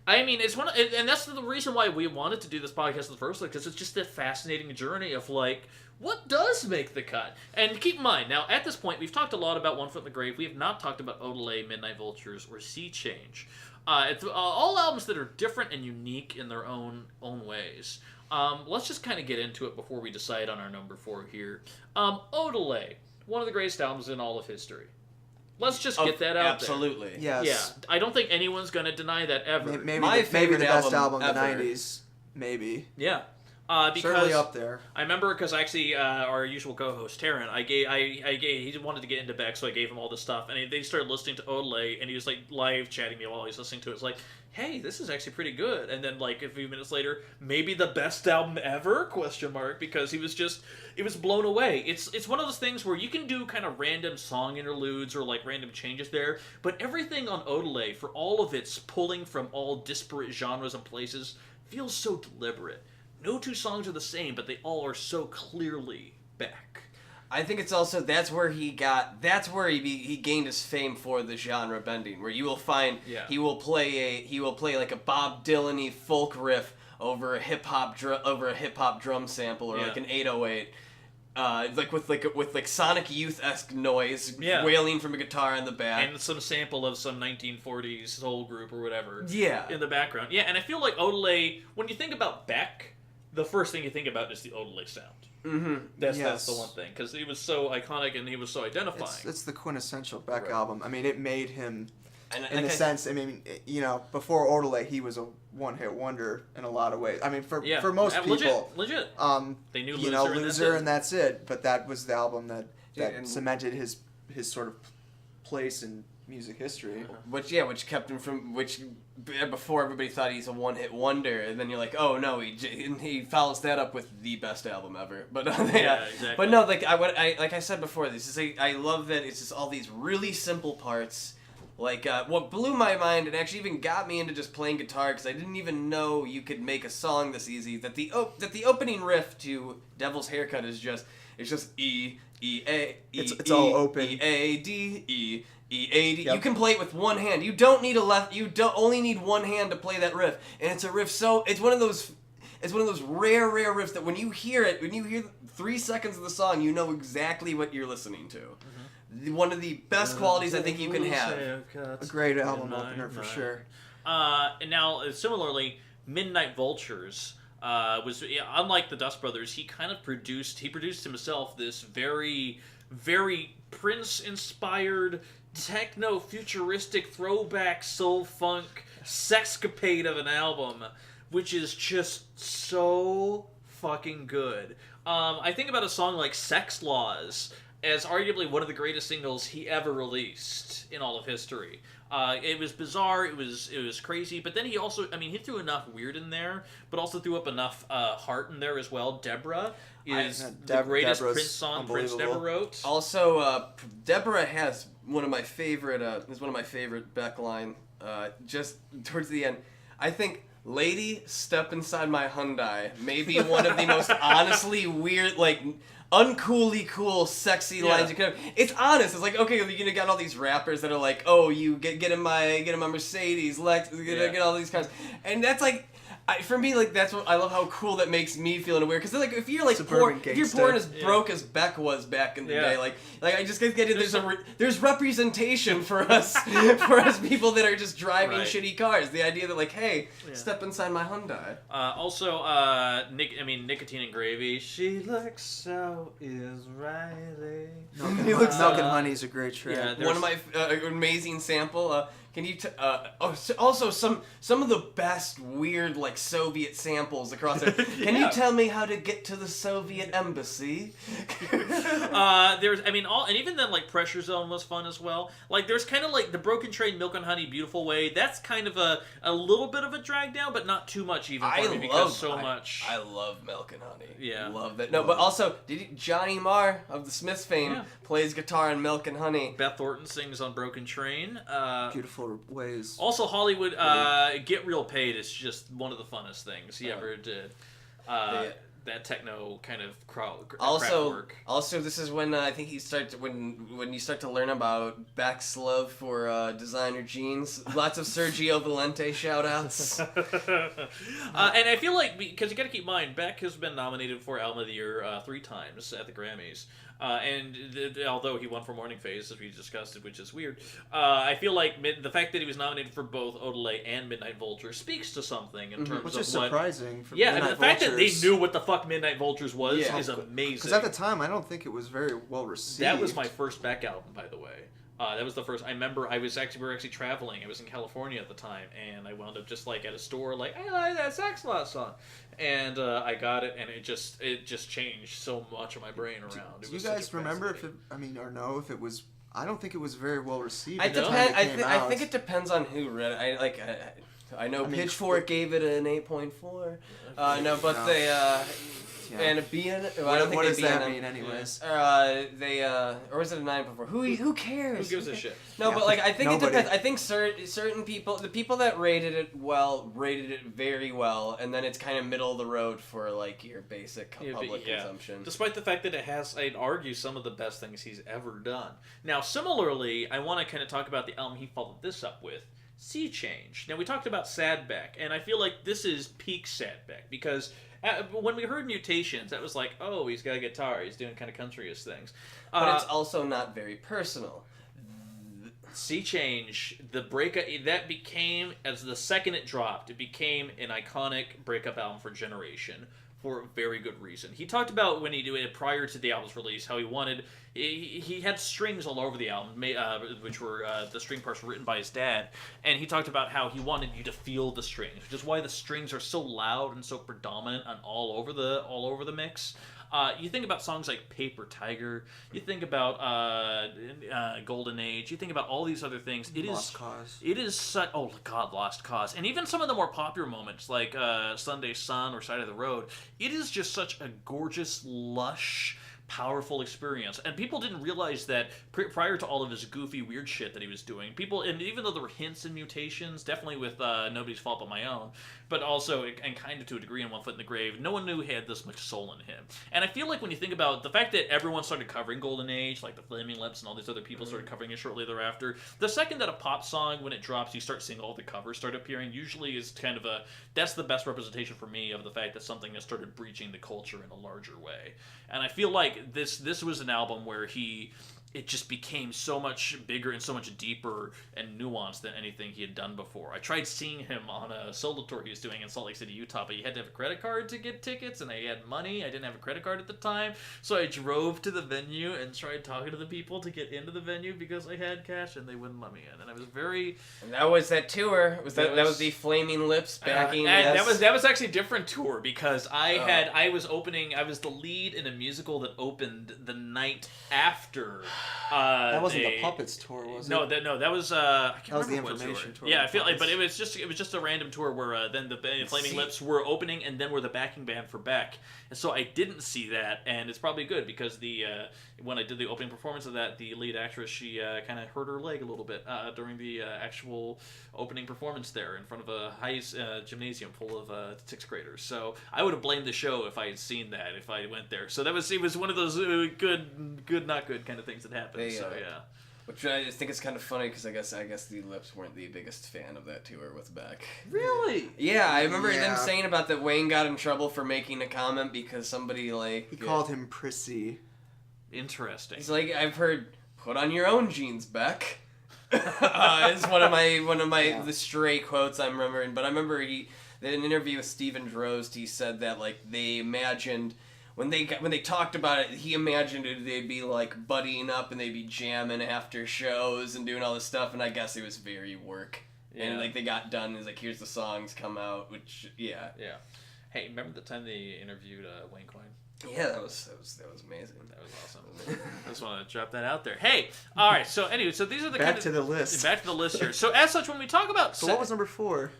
I mean, it's one, and that's the reason why we wanted to do this podcast in the first place, because it's just a fascinating journey of like, what does make the cut? And keep in mind, now at this point, we've talked a lot about One Foot in the Grave. We have not talked about Odelay, Midnight Vultures, or Sea Change. It's all albums that are different and unique in their own ways. Let's just kind of get into it before we decide on our number 4 here. Odelay, one of the greatest albums in all of history. Let's just get that out absolutely. there. Yes. Yeah, I don't think anyone's going to deny that ever. Maybe My the favorite best album in the ever. 90s. Maybe. Yeah. Because Certainly up there. I remember because actually our usual co-host Taryn, he wanted to get into Beck, so I gave him all this stuff, and they started listening to Odelay, and he was like live chatting me while he was listening to it. It's like, hey, this is actually pretty good. And then like a few minutes later, maybe the best album ever? ? Because he was blown away. It's one of those things where you can do kind of random song interludes or like random changes there, but everything on Odelay, for all of its pulling from all disparate genres and places, feels so deliberate. No two songs are the same, but they all are so clearly Beck. I think it's also that's where he gained his fame for the genre bending, where you will find he will play like a Bob Dylan-y folk riff over a hip hop drum sample or like an 808. With Sonic Youth-esque noise wailing from a guitar in the back. And some sample of some 1940s soul group or whatever in the background. Yeah, and I feel like Odelay, when you think about Beck, the first thing you think about is the Odelay sound. Mm-hmm. That's the one thing, because he was so iconic and he was so identifying. It's the quintessential Beck album. I mean, it made him, in the a sense, I mean, before Odelay, he was a one-hit wonder in a lot of ways. I mean, for most people. Legit. They knew Loser and that's it. But that was the album that cemented his sort of place in music history. Which kept him from before everybody thought he's a one-hit wonder, and then you're like, oh no, he follows that up with the best album ever. But exactly. But no, like I said before, I love that it's just all these really simple parts. Like what blew my mind and actually even got me into just playing guitar, because I didn't even know you could make a song this easy. That the opening riff to Devil's Haircut is just E A E. It's all open. E A D E. E80. Yep. You can play it with one hand. You don't need a left. You don't only need one hand to play that riff, and it's a riff. So it's one of those rare riffs that when you hear 3 seconds of the song, you know exactly what you're listening to. One of the best qualities I think you can have. A great album opener for sure. And now, similarly, Midnight Vultures was unlike the Dust Brothers. He kind of produced himself this very, very Prince-inspired, techno-futuristic throwback soul funk sexcapade of an album, which is just so fucking good. I think about a song like Sex Laws as arguably one of the greatest singles he ever released in all of history. It was bizarre, it was crazy, but then he also, he threw enough weird in there, but also threw up enough heart in there as well. Deborah is the greatest Deborah's Prince song Prince never wrote. Also, Deborah has one of my favorite Beck line, just towards the end. I think, "Lady, step inside my Hyundai" may be one of the most honestly weird, like, uncoolly cool, sexy lines you could have. It's honest. It's like, okay, you got all these rappers that are like, oh, you get in my Mercedes, Lex, get all these cars, and that's like, for me, like, that's what I love, how cool that makes me feel in a weird, because like if you're like if you're born as broke as Beck was back in the day, like I just get it. There's representation for us people that are just driving shitty cars. The idea that like, hey, step inside my Hyundai. Also, Nicotine and Gravy. She looks so Israeli. Milk and Honey is a great track. Yeah, one of my amazing sample. Can you also some of the best weird like Soviet samples across there. Can you tell me how to get to the Soviet embassy? There's and even then like Pressure Zone was fun as well. Like there's kind of like the Broken Train, Milk and Honey, Beautiful Way. That's kind of a little bit of a drag down, but not too much even for me because so much. I love Milk and Honey. Yeah, love that. No, but also Johnny Marr of the Smiths fame plays guitar in Milk and Honey. Beth Thornton sings on Broken Train. Beautiful Ways. Also, Hollywood, Get Real Paid is just one of the funnest things he ever did. That techno kind of crowd work. Also, this is when I think when you start to learn about Beck's love for designer jeans. Lots of Sergio Valente shout-outs. And I feel like, because you got to keep in mind, Beck has been nominated for Album of the Year 3 times at the Grammys. Although he won for Morning Phase, as we discussed, which is weird, I feel like the fact that he was nominated for both Odelay and Midnight Vultures speaks to something in terms which of is surprising. For and Midnight the fact that they Vultures. knew what the fuck Midnight Vultures was is amazing. Because at the time, I don't think it was very well received. That was my first Beck album, by the way. That was the first. I remember we were actually traveling. I was in California at the time, and I wound up just like at a store, like, I like that Sex Laws song, and I got it, and it just changed so much of my brain around. Do you guys remember if or know if it was? I don't think it was very well received. I think it depends on who read it. I know Pitchfork gave it an 8.4. No, but they. And a B in it? What does that mean, anyways? Or was it a 9.4? Who cares? Who gives a shit? No, but like I think Nobody. it depends. I think certain people, the people that rated it very well, and then it's kind of middle of the road for like your basic public consumption. Despite the fact that it has, I'd argue, some of the best things he's ever done. Now, similarly, I want to kind of talk about the album he followed this up with. Sea Change. Now, we talked about Sad Beck, and I feel like this is peak Sad Beck, because when we heard Mutations, that was like, oh, he's got a guitar, he's doing kind of countryist things. But it's also not very personal. Sea Change, the breakup, that became, as the second it dropped, it became an iconic breakup album for a generation. For a very good reason. He talked about when he did it prior to the album's release, how he had strings all over the album, which were the string parts were written by his dad, and he talked about how he wanted you to feel the strings, which is why the strings are so loud and so predominant on all over the mix. You think about songs like Paper Tiger. You think about Golden Age. You think about all these other things. Lost Cause. It is such. Oh God, Lost Cause, and even some of the more popular moments like Sunday Sun or Side of the Road. It is just such a gorgeous, lush, powerful experience, and people didn't realize that prior to all of his goofy weird shit that he was doing, and even though there were hints and mutations, definitely with Nobody's Fault But My Own, but also, and kind of to a degree in One Foot in the Grave, no one knew he had this much soul in him. And I feel like when you think about the fact that everyone started covering Golden Age, like the Flaming Lips and all these other people started covering it shortly thereafter, the second that a pop song, when it drops, you start seeing all the covers start appearing, usually is kind of that's the best representation for me of the fact that something has started breaching the culture in a larger way. And I feel like this was an album where it just became so much bigger and so much deeper and nuanced than anything he had done before. I tried seeing him on a solo tour he was doing in Salt Lake City, Utah, but you had to have a credit card to get tickets, and I had money. I didn't have a credit card at the time, so I drove to the venue and tried talking to the people to get into the venue because I had cash, and they wouldn't let me in. And I was very... And that was that tour. That was the Flaming Lips backing. And that was actually a different tour because I was the lead in a musical that opened the night after... that wasn't the Puppets tour, was it? No, that was I can't that was the remember what information tour. Yeah, I feel like, but it was just a random tour where then the Flaming Lips were opening and then were the backing band for Beck, and so I didn't see that, and it's probably good because when I did the opening performance of that, the lead actress she kind of hurt her leg a little bit during the actual opening performance there in front of a high gymnasium full of 6th graders. So I would have blamed the show if I had seen that if I went there. So it was one of those good not good kind of things that happened. So yeah. Which I just think is kind of funny because I guess the Lips weren't the biggest fan of that tour with Beck. Really? Yeah, I remember them saying about that Wayne got in trouble for making a comment because somebody he called him prissy. Interesting. He's like, I've heard, put on your own jeans, Beck. It's one of my the stray quotes I'm remembering. But I remember in an interview with Stephen Drost, he said that like they imagined. When they talked about it, he imagined they'd be like buddying up and they'd be jamming after shows and doing all this stuff, and I guess it was very work. Yeah. And like they got done, and it's like, here's the songs come out, which yeah. Hey, remember the time they interviewed Wayne Coyne? Yeah, that was amazing. That was awesome. I just want to drop that out there. Hey, all right. So anyway, so these are the back to the list here. So as such, when we talk about what was number 4?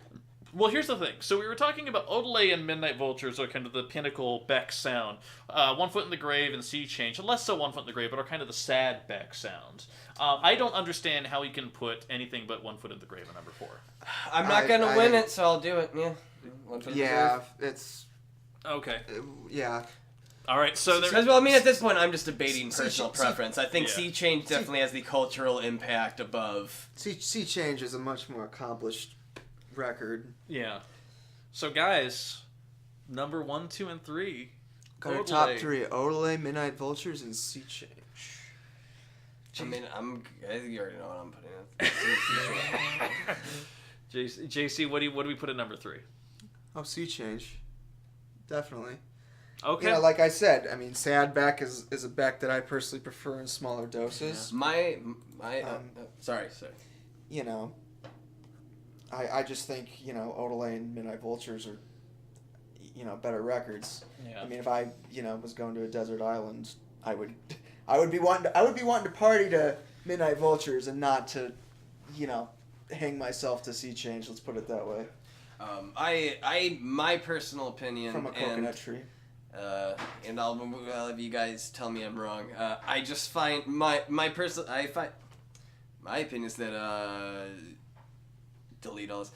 Well, here's the thing. So we were talking about Odelay and Midnight Vultures are kind of the pinnacle Beck sound. One Foot in the Grave and Sea Change, less so One Foot in the Grave, but are kind of the sad Beck sounds. I don't understand how he can put anything but One Foot in the Grave at number 4. I'm not going to win it, so I'll do it. Yeah. One Foot in the Grave. It's... Okay. Yeah. All right, so well, I mean, at this point, I'm just debating personal preference. I think Sea Change definitely has the cultural impact above... Sea Change is a much more accomplished record. Yeah. So guys, number 1, 2, and 3. Got our top 3: Odelay, Midnight Vultures, and Sea Change. I mean, I think you already know what I'm putting in. JC, what do we put at number 3? Oh, Sea Change. Definitely. Okay. You know, like I said, I mean, sad Beck is a Beck that I personally prefer in smaller doses. Yeah. Sorry. You know, I just think, you know, Odelay and Midnight Vultures are, you know, better records. Yeah. I mean, if I, you know, was going to a desert island, I would be wanting to party to Midnight Vultures and not to, you know, hang myself to Sea Change. Let's put it that way. My personal opinion From a coconut tree. And I'll have you guys tell me I'm wrong. I just find my opinion is that delete all this.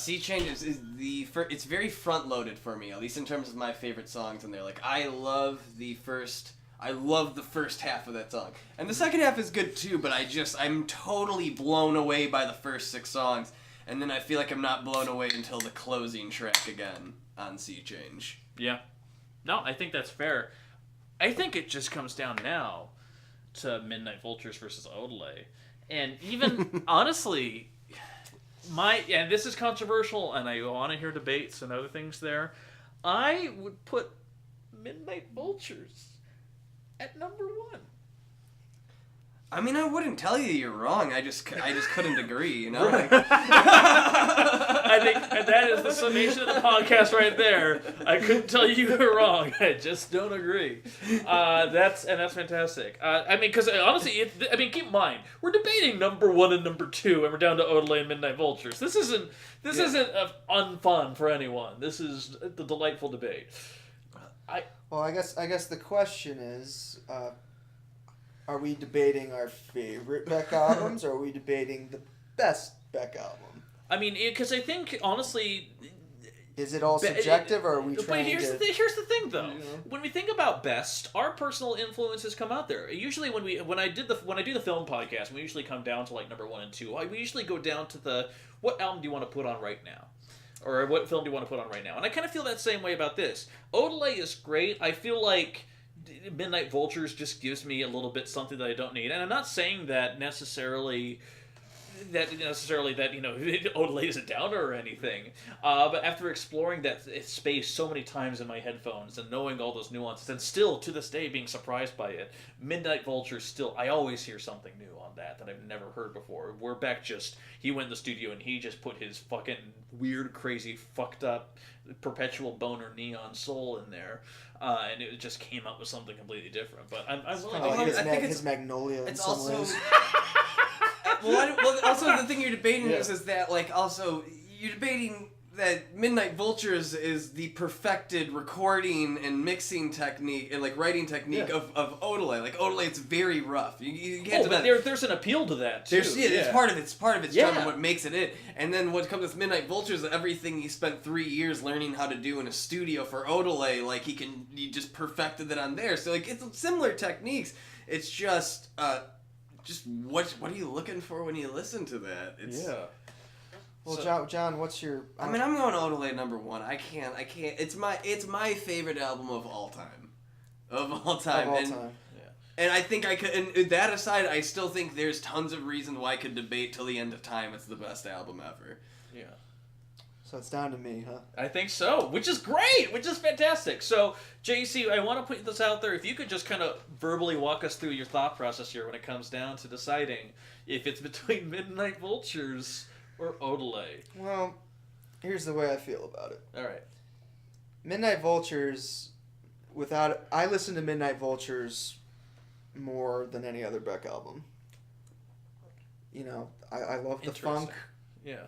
Sea Change is it's very front loaded for me, at least in terms of my favorite songs. And they're like, I love the first half of that song, and the second half is good too. But I'm totally blown away by the first 6 songs, and then I feel like I'm not blown away until the closing track again on Sea Change. Yeah. No, I think that's fair. I think it just comes down now to Midnight Vultures versus Odelay. And even, honestly, and this is controversial, and I want to hear debates and other things there, I would put Midnight Vultures at number 1. I mean, I wouldn't tell you you're wrong. I just couldn't agree, you know? Right. I think and that is the summation of the podcast right there. I couldn't tell you were wrong. I just don't agree. That's fantastic. I mean, because honestly, keep in mind we're debating number 1 and number 2, and we're down to Odelay and Midnight Vultures. This isn't unfun for anyone. This is a delightful debate. Well, I guess the question is, are we debating our favorite Beck albums, or are we debating the best Beck album? I mean, because I think honestly, is it all subjective, or are we trying here's to? Here's the thing, though. You know? When we think about best, our personal influences come out there. Usually, when I do the film podcast, we usually come down to like number 1 and 2. We usually go down to what album do you want to put on right now, or what film do you want to put on right now? And I kind of feel that same way about this. Odelay is great. I feel like Midnight Vultures just gives me a little bit something that I don't need, and I'm not saying that necessarily that Odelay is a downer or anything. But after exploring that space so many times in my headphones and knowing all those nuances, and still to this day being surprised by it, Midnight Vultures I always hear something new on that I've never heard before. Where Beck he went in the studio and he just put his fucking weird, crazy, fucked up, perpetual boner neon soul in there. And it just came up with something completely different. But I'm willing to Like his Magnolia in some ways. Well, also the thing you're debating is that, like, also, you're debating that Midnight Vultures is the perfected recording and mixing technique and, like, writing technique of Odelay. Like, Odelay, it's very rough. You can't but there's an appeal to that, too. It's part of its charm and what makes it. And then what comes with Midnight Vultures, everything he spent 3 years learning how to do in a studio for Odelay, like, he just perfected it on there. So, like, it's similar techniques. It's just what are you looking for when you listen to that? Well, John, what's your? I mean, I'm going Odelay number 1. I can't. It's my favorite album of all time. And I think I could. And that aside, I still think there's tons of reasons why I could debate till the end of time. It's the best album ever. Yeah. So it's down to me, huh? I think so, which is great, which is fantastic. So, JC, I want to put this out there. If you could just kind of verbally walk us through your thought process here when it comes down to deciding if it's between Midnight Vultures or Odelay. Well, here's the way I feel about it. All right. Midnight Vultures, I listen to Midnight Vultures more than any other Beck album. You know, I love the funk. Yeah.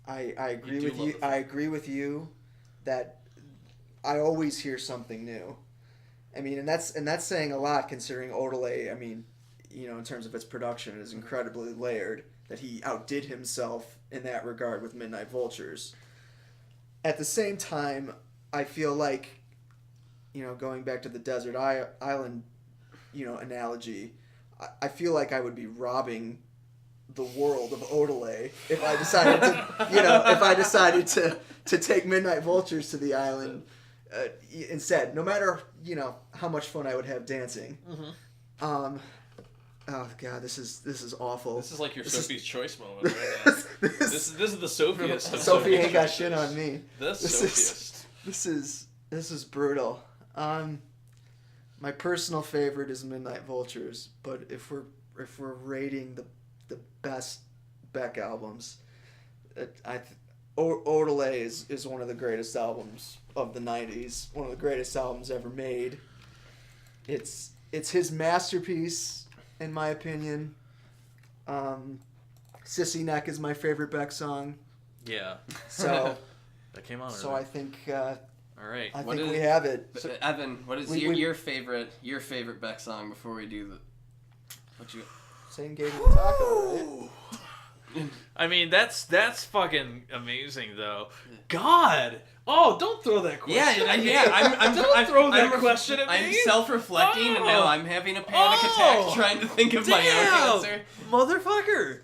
I agree with you. I agree with you that I always hear something new. I mean, and that's saying a lot considering Odelay. I mean, you know, in terms of its production, is incredibly layered. That he outdid himself in that regard with Midnight Vultures. At the same time, I feel like, you know, going back to the desert island, you know, analogy, I feel like I would be robbing the world of Odelay if I decided to take Midnight Vultures to the island instead, no matter, you know, how much fun I would have dancing. Mm-hmm. Oh God, this is awful. This is like your Sophie's Choice moment right now. This is the Sophiest. Sophie ain't got shit on me. The Sophiest. This is brutal. My personal favorite is Midnight Vultures, but if we're rating the best Beck albums, Odelay is one of the greatest albums of the 90s, one of the greatest albums ever made. It's his masterpiece, in my opinion. Sissy Neck is my favorite Beck song. Yeah. So that came on. So I think. All right. I think we have it. So, Evan, what is your favorite Beck song before we do what you? Same gave you the taco, right? I mean, that's fucking amazing, though. God! Oh, don't throw that question at me. Don't throw that question at me. I'm self-reflecting, and now I'm having a panic attack trying to think of my own answer. Motherfucker!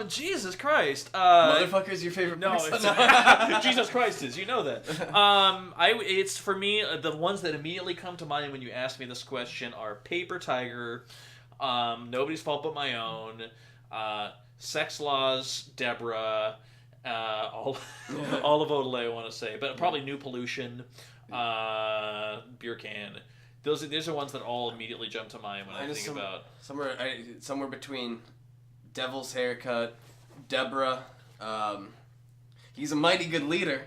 Jesus Christ. Motherfucker's your favorite person? No, Jesus Christ is. You know that. It's, for me, the ones that immediately come to mind when you ask me this question are Paper Tiger, Nobody's Fault But My Own, Sex Laws, Deborah, all of Odelay, I want to say, but probably New Pollution, Beer Can. These are ones that all immediately jump to mind when I think about somewhere between Devil's Haircut, Deborah. He's a mighty good leader.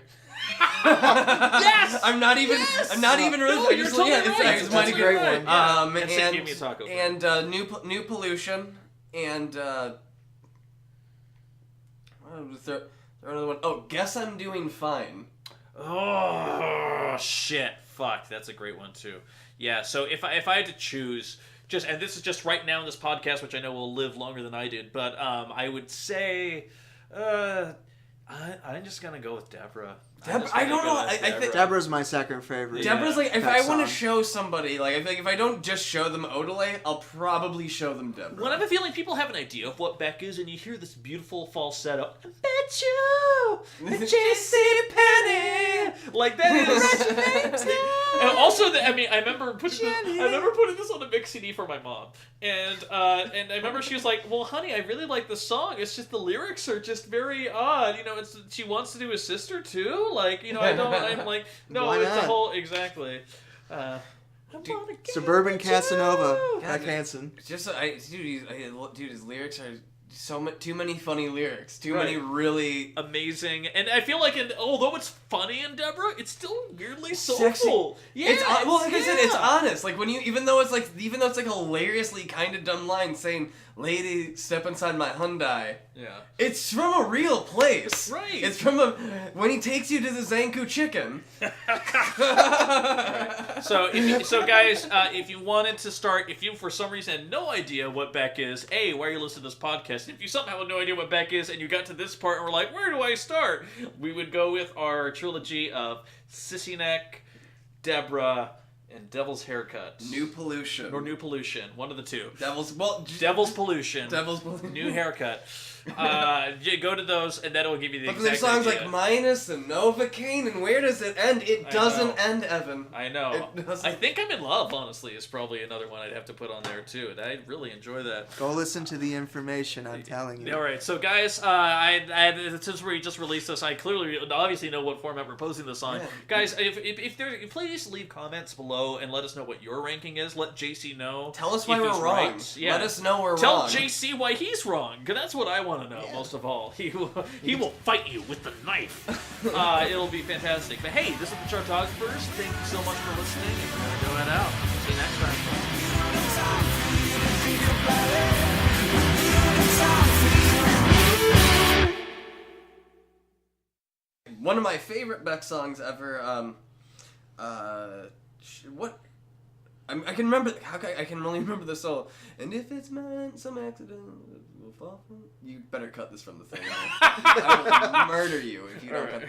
Yes! I'm not even really. No, you're totally right. It's a mighty good right. one. And give me a taco. New Pollution and throw another one. Oh, Guess I'm Doing Fine. Oh shit! Fuck, that's a great one too. Yeah. So if I had to choose, and this is just right now in this podcast, which I know will live longer than I did, but I would say, I'm just gonna go with Deborah. I don't know. I think Deborah's my second favorite. Deborah's like, if that I want to song. show somebody, like, I think if I don't just show them Odelay, I'll probably show them Deborah. Well, I have a feeling people have an idea of what Beck is, and you hear this beautiful falsetto. I bet you, the J.C. Penny, like that is. And also, I remember putting this on a mix CD for my mom, and I remember she was like, "Well, honey, I really like the song. It's just the lyrics are just very odd. You know, she wants to do his sister too." Like, you know, I'm like, no, Why it's not? a whole, exactly. Suburban Casanova, Beck Hansen. Just, dude, his lyrics are too many funny lyrics. Too Right. many really amazing. And I feel like, although it's funny in Deborah, it's still weirdly Sexy. soulful. Yeah, It's like I said, it's yeah. honest. Like when even though it's like hilariously kind of dumb line saying, "Lady, step inside my Hyundai." Yeah. It's from a real place. Right. It's from when he takes you to the Zanku Chicken. So guys, if you wanted to start, if you for some reason had no idea what Beck is, why are you listening to this podcast? If you somehow had no idea what Beck is and you got to this part and were like, where do I start? We would go with our trilogy of Sissy Neck, Deborah, and Devil's Haircut. New Pollution. Or New Pollution. One of the two. Devil's Pollution. Devil's Pollution. New Haircut. You go to those, and that'll give you the But exact there's songs idea. like Minus and Novocaine, and where does it end? It I doesn't know. end, Evan. I know. It doesn't- I think I'm in Love, honestly, is probably another one I'd have to put on there, too. And I really enjoy that. Go listen to the information, I'm telling you. All right, so guys, since we just released this, I obviously know what format we're posting this on. Yeah. Guys, if please leave comments below and let us know what your ranking is. Let JC know. Tell us why if we're he's wrong. right. Yeah. Let us know we're Tell wrong. JC why he's wrong, because that's what I want to know most of all. He will fight you with the knife. It'll be fantastic. But hey, this is the Chartographers. Thank you so much for listening, and we're going to go head out. See you next time. One of my favorite Beck songs ever. What? I can remember. I can only remember the solo. And if it's meant some accident will fall from. You better cut this from the thing. I will murder you if you don't cut.